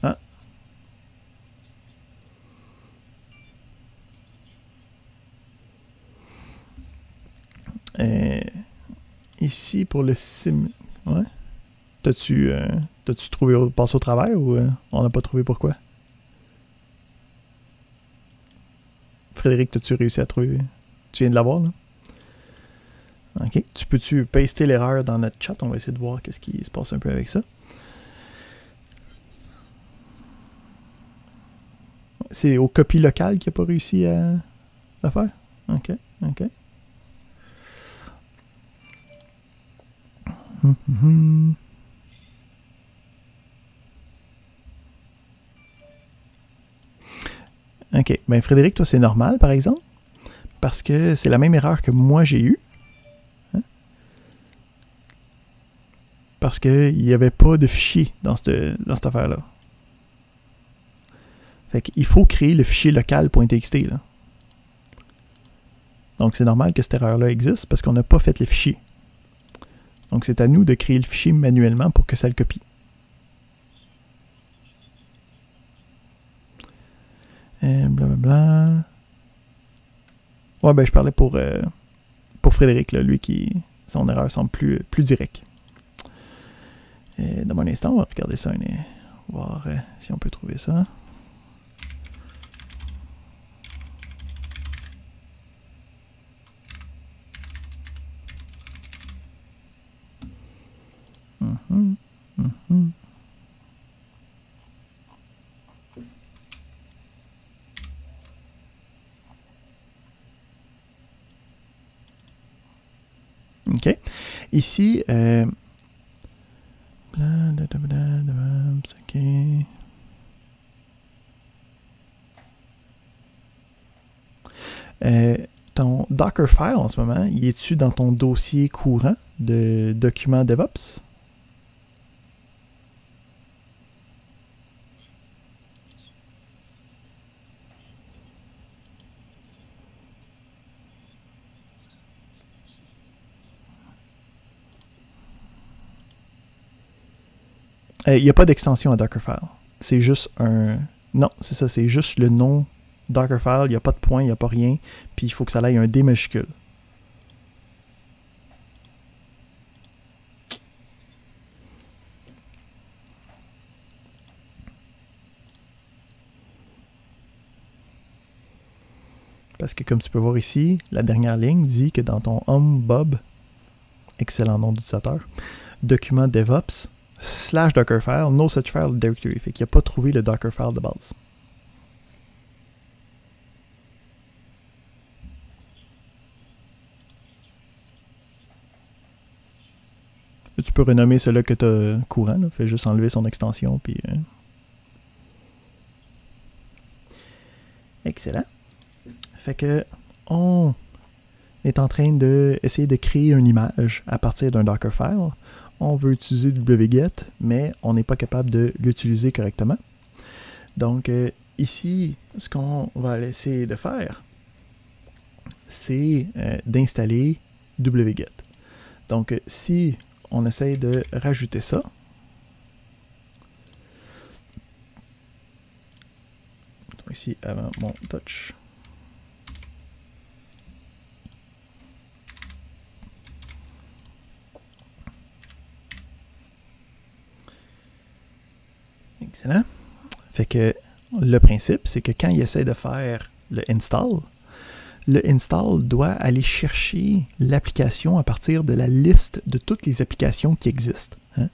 Ah. Ici, pour le sim... Ouais. T'as-tu trouvé passer au travail ou on n'a pas trouvé pourquoi? Frédéric, t'as-tu réussi à trouver? Tu viens de l'avoir, là? OK. Peux-tu paster l'erreur dans notre chat? On va essayer de voir qu'est-ce qui se passe un peu avec ça. C'est au copie local qu'il n'a pas réussi à faire? OK, OK. OK. Ben Frédéric, toi, c'est normal, par exemple, parce que c'est la même erreur que moi j'ai eue. Hein? Parce qu'il n'y avait pas de fichier dans cette affaire-là. Fait qu'il faut créer le fichier local.txt, là. Donc, c'est normal que cette erreur-là existe parce qu'on n'a pas fait les fichiers. Donc, c'est à nous de créer le fichier manuellement pour que ça le copie. Blablabla. Ouais, ben, je parlais pour Frédéric, là, lui qui. Son erreur semble plus directe. Dans un instant, on va regarder ça, voir si on peut trouver ça. OK. Ici, OK. Ton Dockerfile en ce moment, il est-tu dans ton dossier courant de documents DevOps? Il n'y a pas d'extension à Dockerfile. C'est juste un... Non, c'est ça, c'est juste le nom Dockerfile. Il n'y a pas de point, il n'y a pas rien. Puis il faut que ça aille un D majuscule. Parce que comme tu peux voir ici, la dernière ligne dit que dans ton home Bob, excellent nom d'utilisateur, document DevOps, / Dockerfile, no such file directory. Fait qu'il n'a pas trouvé le Dockerfile de base. Tu peux renommer celui que tu as courant. Là. Fais juste enlever son extension. Puis, Excellent. Fait que on est en train d'essayer de créer une image à partir d'un Dockerfile. On veut utiliser wget, mais on n'est pas capable de l'utiliser correctement. Donc, ici, ce qu'on va essayer de faire, c'est d'installer wget. Donc, si on essaye de rajouter ça, ici, avant mon touch, excellent. Fait que le principe, c'est que quand il essaie de faire le install doit aller chercher l'application à partir de la liste de toutes les applications qui existent. Hein?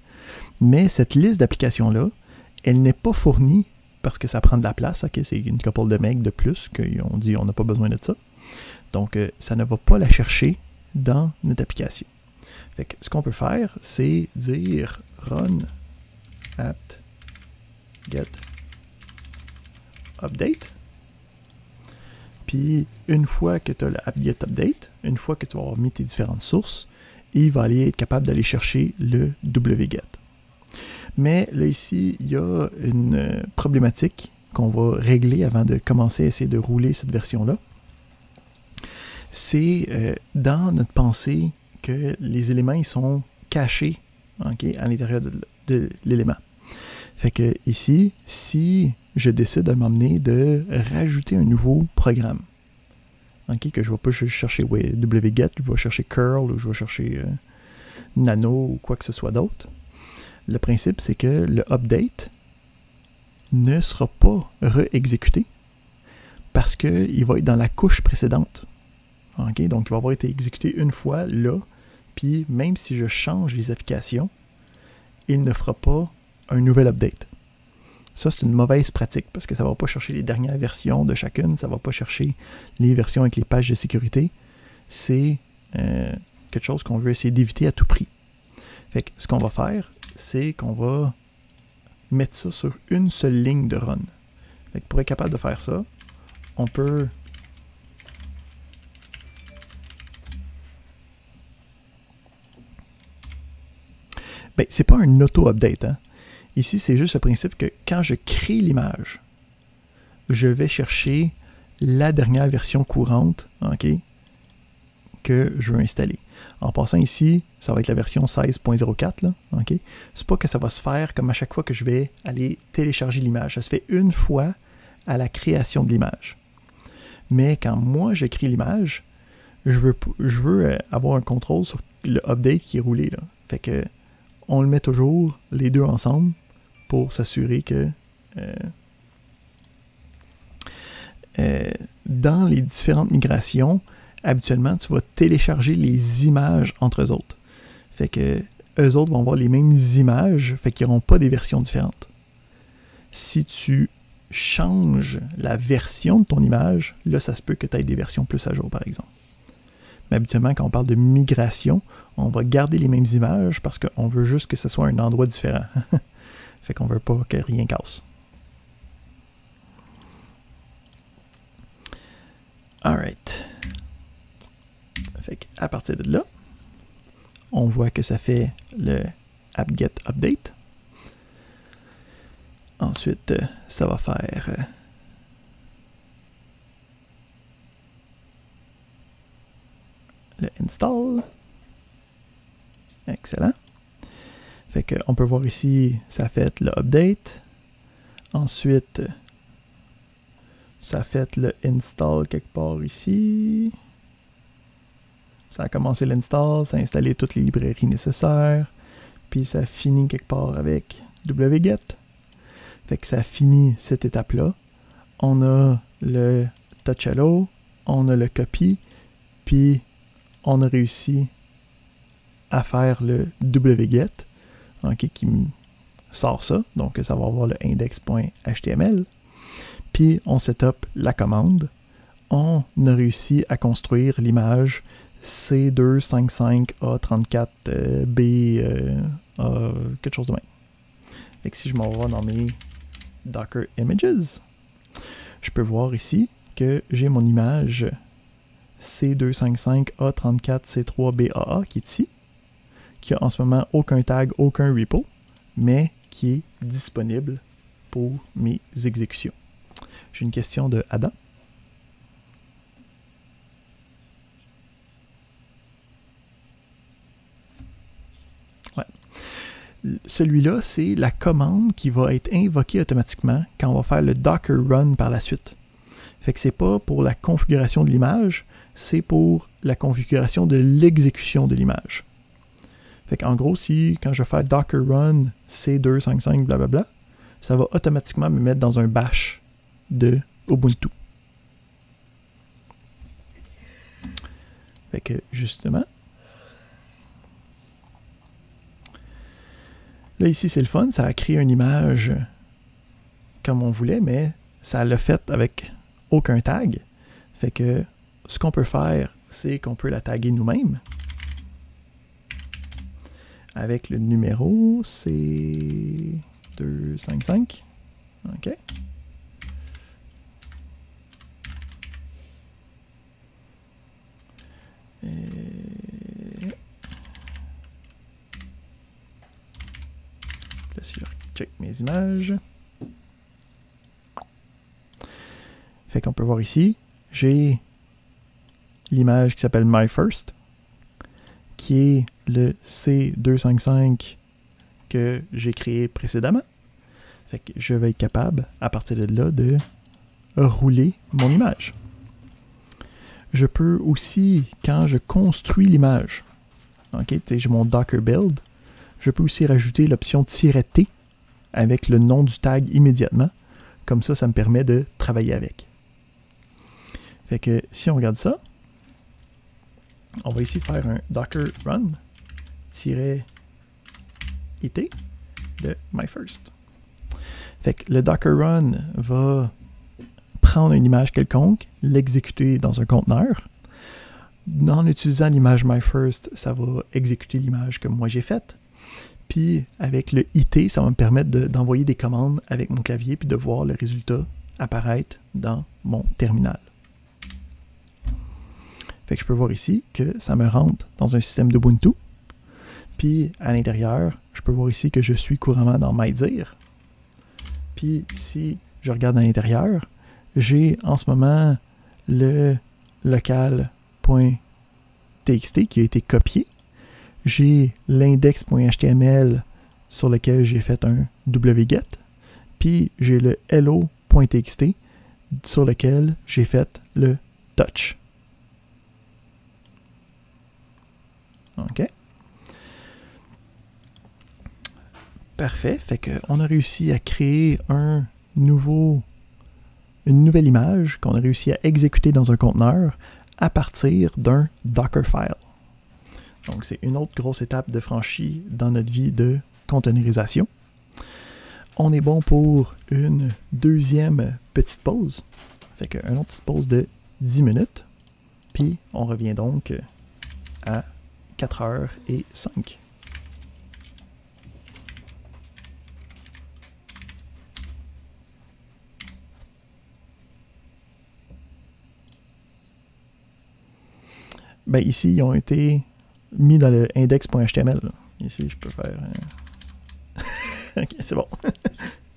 Mais cette liste d'applications-là, elle n'est pas fournie parce que ça prend de la place. Okay? C'est une couple de megs de plus qu'on dit on n'a pas besoin de ça. Donc, ça ne va pas la chercher dans notre application. Fait que ce qu'on peut faire, c'est dire run apt get update. Puis, une fois que tu as le apt-get update, une fois que tu vas avoir mis tes différentes sources, il va aller être capable d'aller chercher le wget. Mais là, ici, il y a une problématique qu'on va régler avant de commencer à essayer de rouler cette version-là. C'est dans notre pensée que les éléments ils sont cachés à l'intérieur de l'élément. Fait que ici, si je décide de m'emmener de rajouter un nouveau programme, que je ne vais pas chercher wget, je vais chercher curl ou je vais chercher nano ou quoi que ce soit d'autre. Le principe, c'est que le update ne sera pas re-exécuté parce qu'il va être dans la couche précédente. Donc, il va avoir été exécuté une fois là, puis même si je change les applications, il ne fera pas un nouvel update. Ça, c'est une mauvaise pratique parce que ça ne va pas chercher les dernières versions de chacune, ça ne va pas chercher les versions avec les pages de sécurité. C'est quelque chose qu'on veut essayer d'éviter à tout prix. Fait que ce qu'on va faire, c'est qu'on va mettre ça sur une seule ligne de run. Fait que pour être capable de faire ça, on peut ben, c'est pas un auto-update. Hein? Ici, c'est juste le principe que quand je crée l'image, je vais chercher la dernière version courante, okay, que je veux installer. En passant ici, ça va être la version 16.04. Okay? C'est pas que ça va se faire comme à chaque fois que je vais aller télécharger l'image. Ça se fait une fois à la création de l'image. Mais quand moi j'écris l'image, je veux avoir un contrôle sur le update qui est roulé. Là. Fait que on le met toujours les deux ensemble pour s'assurer que dans les différentes migrations, habituellement, tu vas télécharger les images entre eux autres. Fait que eux autres vont avoir les mêmes images, fait qu'ils n'auront pas des versions différentes. Si tu changes la version de ton image, là, ça se peut que tu aies des versions plus à jour, par exemple. Mais habituellement, quand on parle de migration, on va garder les mêmes images parce qu'on veut juste que ce soit un endroit différent. Fait qu'on veut pas que rien casse. Alright. Fait qu'à partir de là, on voit que ça fait le apt-get update. Ensuite, ça va faire le install. Excellent. Fait qu'on peut voir ici, ça fait le update. Ensuite, ça fait le install quelque part ici. Ça a commencé l'install, ça a installé toutes les librairies nécessaires. Puis ça finit quelque part avec wget. Fait que ça finit cette étape-là. On a le touch hello, on a le copy, puis on a réussi à faire le wget, okay, qui sort ça. Donc ça va avoir le index.html. Puis on setup la commande. On a réussi à construire l'image C255A34B, quelque chose de même. Fait que si je m'en vais dans mes Docker Images, je peux voir ici que j'ai mon image C255A34C3BAA qui est ici, qui a en ce moment aucun tag, aucun repo, mais qui est disponible pour mes exécutions. J'ai une question de Ada. Ouais. Celui-là, c'est la commande qui va être invoquée automatiquement quand on va faire le Docker run par la suite. Fait que c'est pas pour la configuration de l'image, c'est pour la configuration de l'exécution de l'image. Fait qu'en gros, si quand je vais faire Docker run C255 blablabla, ça va automatiquement me mettre dans un bash de Ubuntu. Fait que justement, là ici c'est le fun, ça a créé une image comme on voulait, mais ça l'a fait avec aucun tag. Fait que ce qu'on peut faire, c'est qu'on peut la taguer nous-mêmes avec le numéro C255. OK. Là, si je check mes images. Fait qu'on peut voir ici, j'ai l'image qui s'appelle MyFirst, qui est le C255 que j'ai créé précédemment. Fait que je vais être capable, à partir de là, de rouler mon image. Je peux aussi, quand je construis l'image, okay, j'ai mon Docker build, je peux aussi rajouter l'option -t avec le nom du tag immédiatement. Comme ça, ça me permet de travailler avec. Fait que si on regarde ça, on va ici faire un Docker run -it de MyFirst. Fait que le Docker Run va prendre une image quelconque, l'exécuter dans un conteneur. En utilisant l'image MyFirst, ça va exécuter l'image que moi j'ai faite. Puis avec le IT, ça va me permettre d'envoyer des commandes avec mon clavier puis de voir le résultat apparaître dans mon terminal. Fait que je peux voir ici que ça me rentre dans un système d'Ubuntu. Puis à l'intérieur, je peux voir ici que je suis couramment dans MyDir. Puis si je regarde à l'intérieur, j'ai en ce moment le local.txt qui a été copié. J'ai l'index.html sur lequel j'ai fait un wget. Puis j'ai le hello.txt sur lequel j'ai fait le touch. OK. Parfait. Fait qu'on a réussi à créer une nouvelle image qu'on a réussi à exécuter dans un conteneur à partir d'un Dockerfile. Donc, c'est une autre grosse étape de franchie dans notre vie de containerisation. On est bon pour une deuxième petite pause. Fait qu'une autre petite pause de 10 minutes. Puis, on revient donc à 4h05. Ben ici, ils ont été mis dans le index.html. Ici, je peux faire... ok, c'est bon.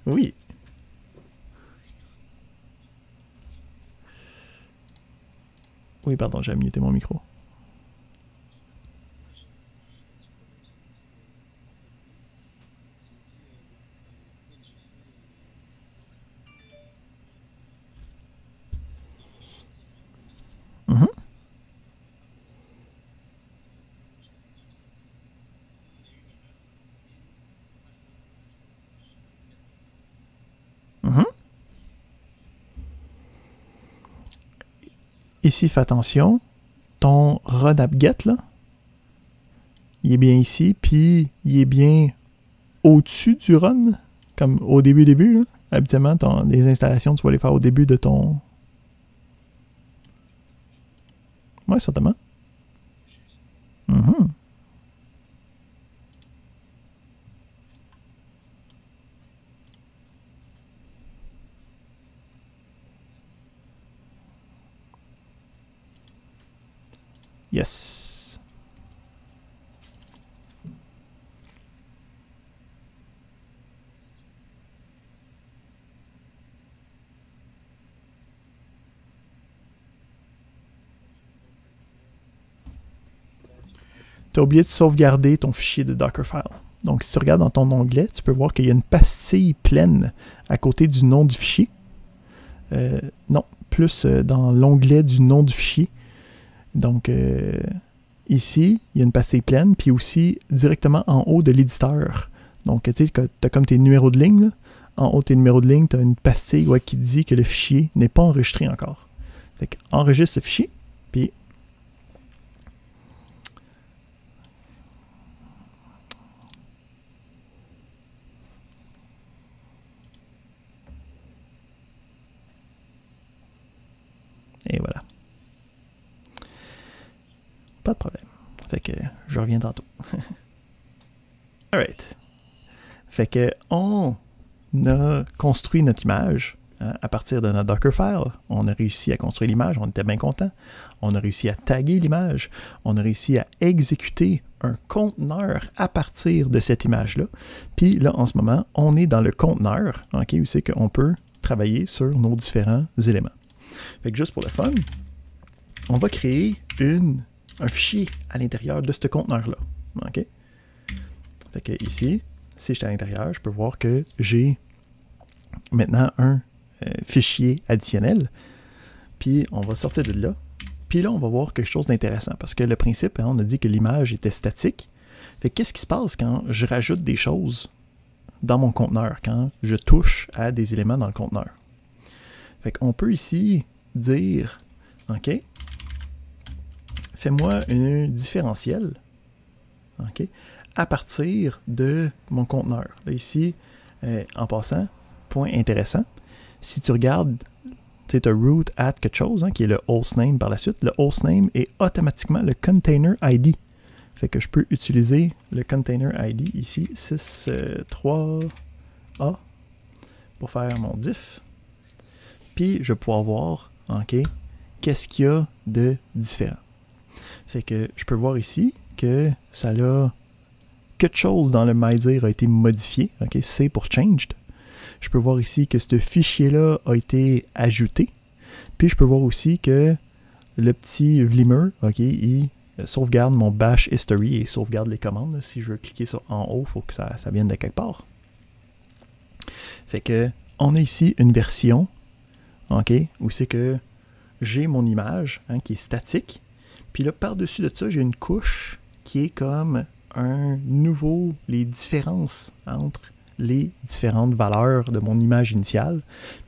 Oui. Oui, pardon, j'ai muté mon micro. Mhm. Mhm. Ici, fais attention. Ton run apt-get, là, il est bien ici, puis il est bien au-dessus du run, comme au début, là. Habituellement, les installations, tu vas les faire au début de ton... Oui, certainement. Mhm. Yes. Tu as oublié de sauvegarder ton fichier de Dockerfile. Donc, si tu regardes dans ton onglet, tu peux voir qu'il y a une pastille pleine à côté du nom du fichier. Non, plus dans l'onglet du nom du fichier. Donc, ici, il y a une pastille pleine, puis aussi directement en haut de l'éditeur. Donc, tu sais, tu as comme tes numéros de ligne. Là. En haut de tes numéros de ligne, tu as une pastille qui dit que le fichier n'est pas enregistré encore. Fait que, enregistre le fichier, puis... Et voilà. Pas de problème. Fait que je reviens tantôt. Alright. Fait que on a construit notre image à partir de notre Dockerfile. On a réussi à construire l'image, on était bien content. On a réussi à taguer l'image. On a réussi à exécuter un conteneur à partir de cette image-là. Puis là, en ce moment, on est dans le conteneur, OK, où c'est qu'on peut travailler sur nos différents éléments. Fait que juste pour le fun, on va créer un fichier à l'intérieur de ce conteneur-là. OK? Fait que ici, si je suis à l'intérieur, je peux voir que j'ai maintenant un fichier additionnel. Puis on va sortir de là. Puis là, on va voir quelque chose d'intéressant parce que le principe, on a dit que l'image était statique. Fait que qu'est-ce qui se passe quand je rajoute des choses dans mon conteneur, quand je touche à des éléments dans le conteneur? Fait qu'on peut ici dire, OK, fais-moi un différentiel, OK, à partir de mon conteneur. Là, ici, en passant, point intéressant, si tu regardes, tu sais, tu as root at quelque chose, qui est le hostname par la suite. Le hostname est automatiquement le container ID. Fait que je peux utiliser le container ID ici, 6.3a, pour faire mon diff. Puis je vais pouvoir voir, qu'est-ce qu'il y a de différent. Fait que je peux voir ici que ça a quelque chose dans le MyDir a été modifié, C pour changed. Je peux voir ici que ce fichier-là a été ajouté. Puis je peux voir aussi que le petit Vlimer, il sauvegarde mon bash history et sauvegarde les commandes. Là. Si je veux cliquer sur en haut, il faut que ça vienne de quelque part. Fait que on a ici une version, où c'est que j'ai mon image qui est statique. Puis là, par-dessus de ça, j'ai une couche qui est comme les différences entre les différentes valeurs de mon image initiale,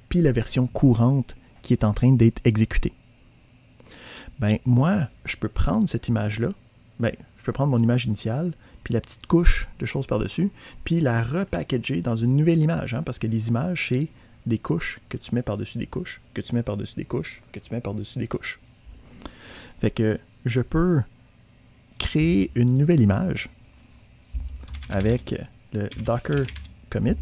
puis la version courante qui est en train d'être exécutée. Ben, moi, je peux prendre cette image-là, je peux prendre mon image initiale, puis la petite couche de choses par-dessus, puis la repackager dans une nouvelle image, parce que les images, c'est des couches que tu mets par-dessus des couches, que tu mets par-dessus des couches, que tu mets par-dessus des couches. Fait que je peux créer une nouvelle image avec le Docker commit.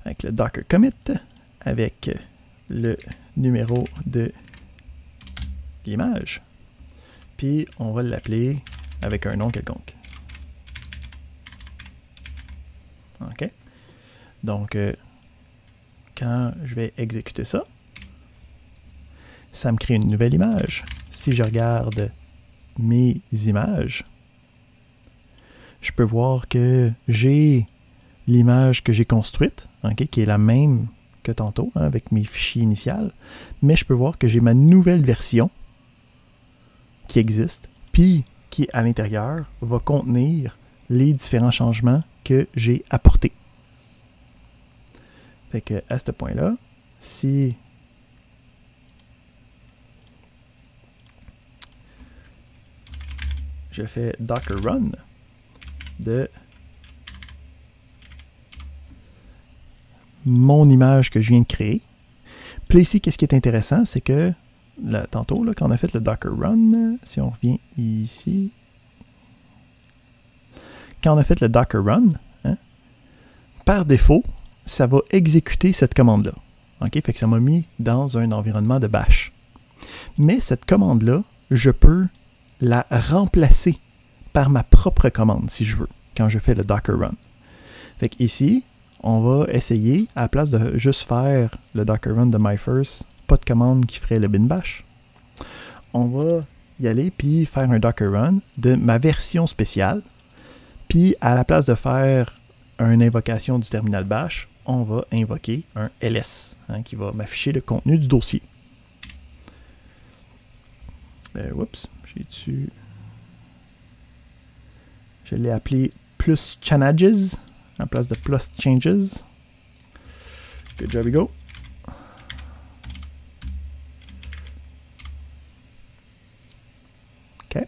Avec le Docker commit, avec le numéro de l'image. Puis on va l'appeler avec un nom quelconque. OK? Donc, quand je vais exécuter ça, ça me crée une nouvelle image. Si je regarde mes images, je peux voir que j'ai l'image que j'ai construite, qui est la même que tantôt, avec mes fichiers initiaux, mais je peux voir que j'ai ma nouvelle version qui existe, puis qui, à l'intérieur, va contenir les différents changements que j'ai apportés. Fait que, à ce point-là, si je fais Docker Run de mon image que je viens de créer. Puis là, ici, qu'est-ce qui est intéressant, c'est que là, tantôt, quand on a fait le Docker Run, si on revient ici, quand on a fait le Docker Run, par défaut, ça va exécuter cette commande-là. Fait que ça m'a mis dans un environnement de bash. Mais cette commande-là, je peux la remplacer par ma propre commande, si je veux, quand je fais le Docker Run. Fait que ici, on va essayer, à la place de juste faire le Docker Run de MyFirst, pas de commande qui ferait le bin bash, on va y aller puis faire un Docker Run de ma version spéciale. Puis à la place de faire une invocation du terminal bash, on va invoquer un ls qui va m'afficher le contenu du dossier. Oups, je l'ai appelé plus changes en place de plus changes. Good job, we go. OK.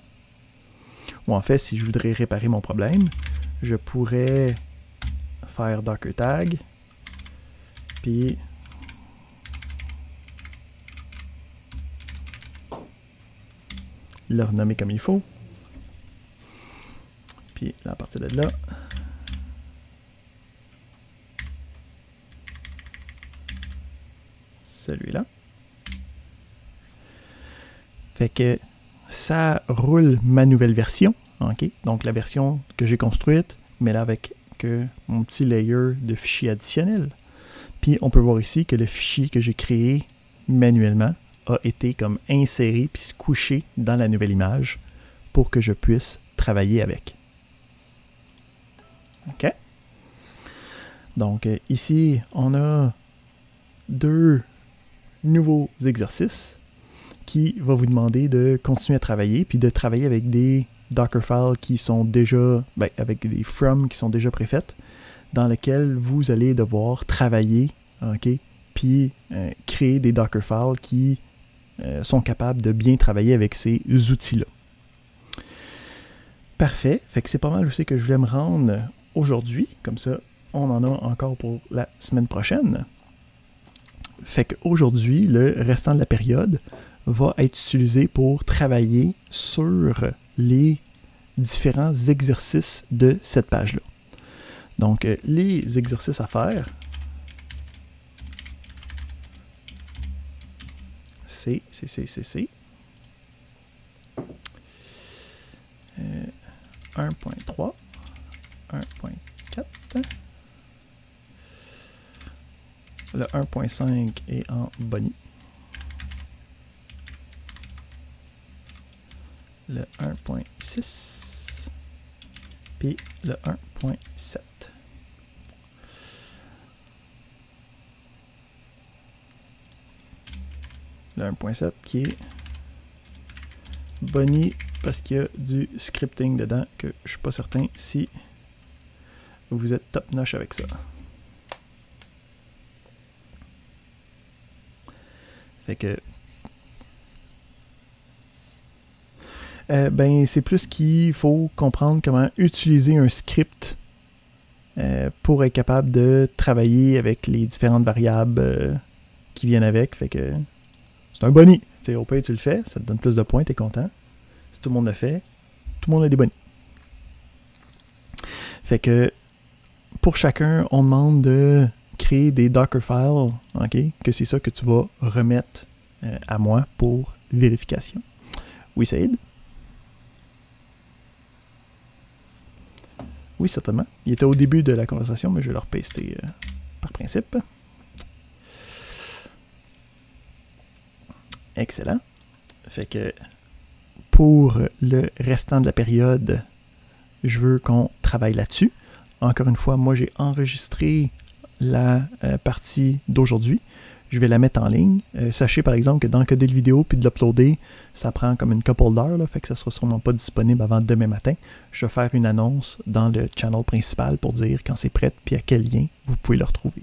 Ou en fait, si je voudrais réparer mon problème, je pourrais faire docker tag, puis le renommer comme il faut. Puis là, à partir de là, celui-là. Fait que ça roule ma nouvelle version. Donc la version que j'ai construite, mais là avec mon petit layer de fichiers additionnels. Puis on peut voir ici que le fichier que j'ai créé manuellement a été comme inséré puis couché dans la nouvelle image pour que je puisse travailler avec. OK? Donc ici, on a 2 nouveaux exercices qui vont vous demander de continuer à travailler puis de travailler avec des Dockerfiles qui sont déjà, avec des from qui sont déjà préfaites, dans lesquelles vous allez devoir travailler, puis créer des Dockerfiles qui sont capables de bien travailler avec ces outils-là. Parfait. Fait que c'est pas mal aussi que je voulais me rendre aujourd'hui. Comme ça, on en a encore pour la semaine prochaine. Fait qu'aujourd'hui, le restant de la période va être utilisé pour travailler sur les différents exercices de cette page-là. Donc, les exercices à faire, c'est 1.3, 1.4, le 1.5 est en Bonnie, le 1.6, puis le 1.7. Le 1.7 qui est Bonnie parce qu'il y a du scripting dedans que je suis pas certain si vous êtes top notch avec ça. Fait que ben c'est plus qu'il faut comprendre comment utiliser un script pour être capable de travailler avec les différentes variables qui viennent avec. Fait que c'est un boni. T'sais, au pire, tu le fais, ça te donne plus de points, t'es content. Si tout le monde le fait, tout le monde a des bonis. Fait que pour chacun, on demande de créer des Dockerfiles, ok? Que c'est ça que tu vas remettre à moi pour vérification. Oui, Saïd? Oui, certainement. Il était au début de la conversation, mais je vais le repaster par principe. Excellent. Fait que pour le restant de la période, je veux qu'on travaille là-dessus. Encore une fois, moi j'ai enregistré la partie d'aujourd'hui. Je vais la mettre en ligne. Sachez par exemple que d'encoder le vidéo puis de l'uploader, ça prend comme une couple d'heures, là, fait que ça sera sûrement pas disponible avant demain matin. Je vais faire une annonce dans le channel principal pour dire quand c'est prêt puis à quel lien vous pouvez le retrouver.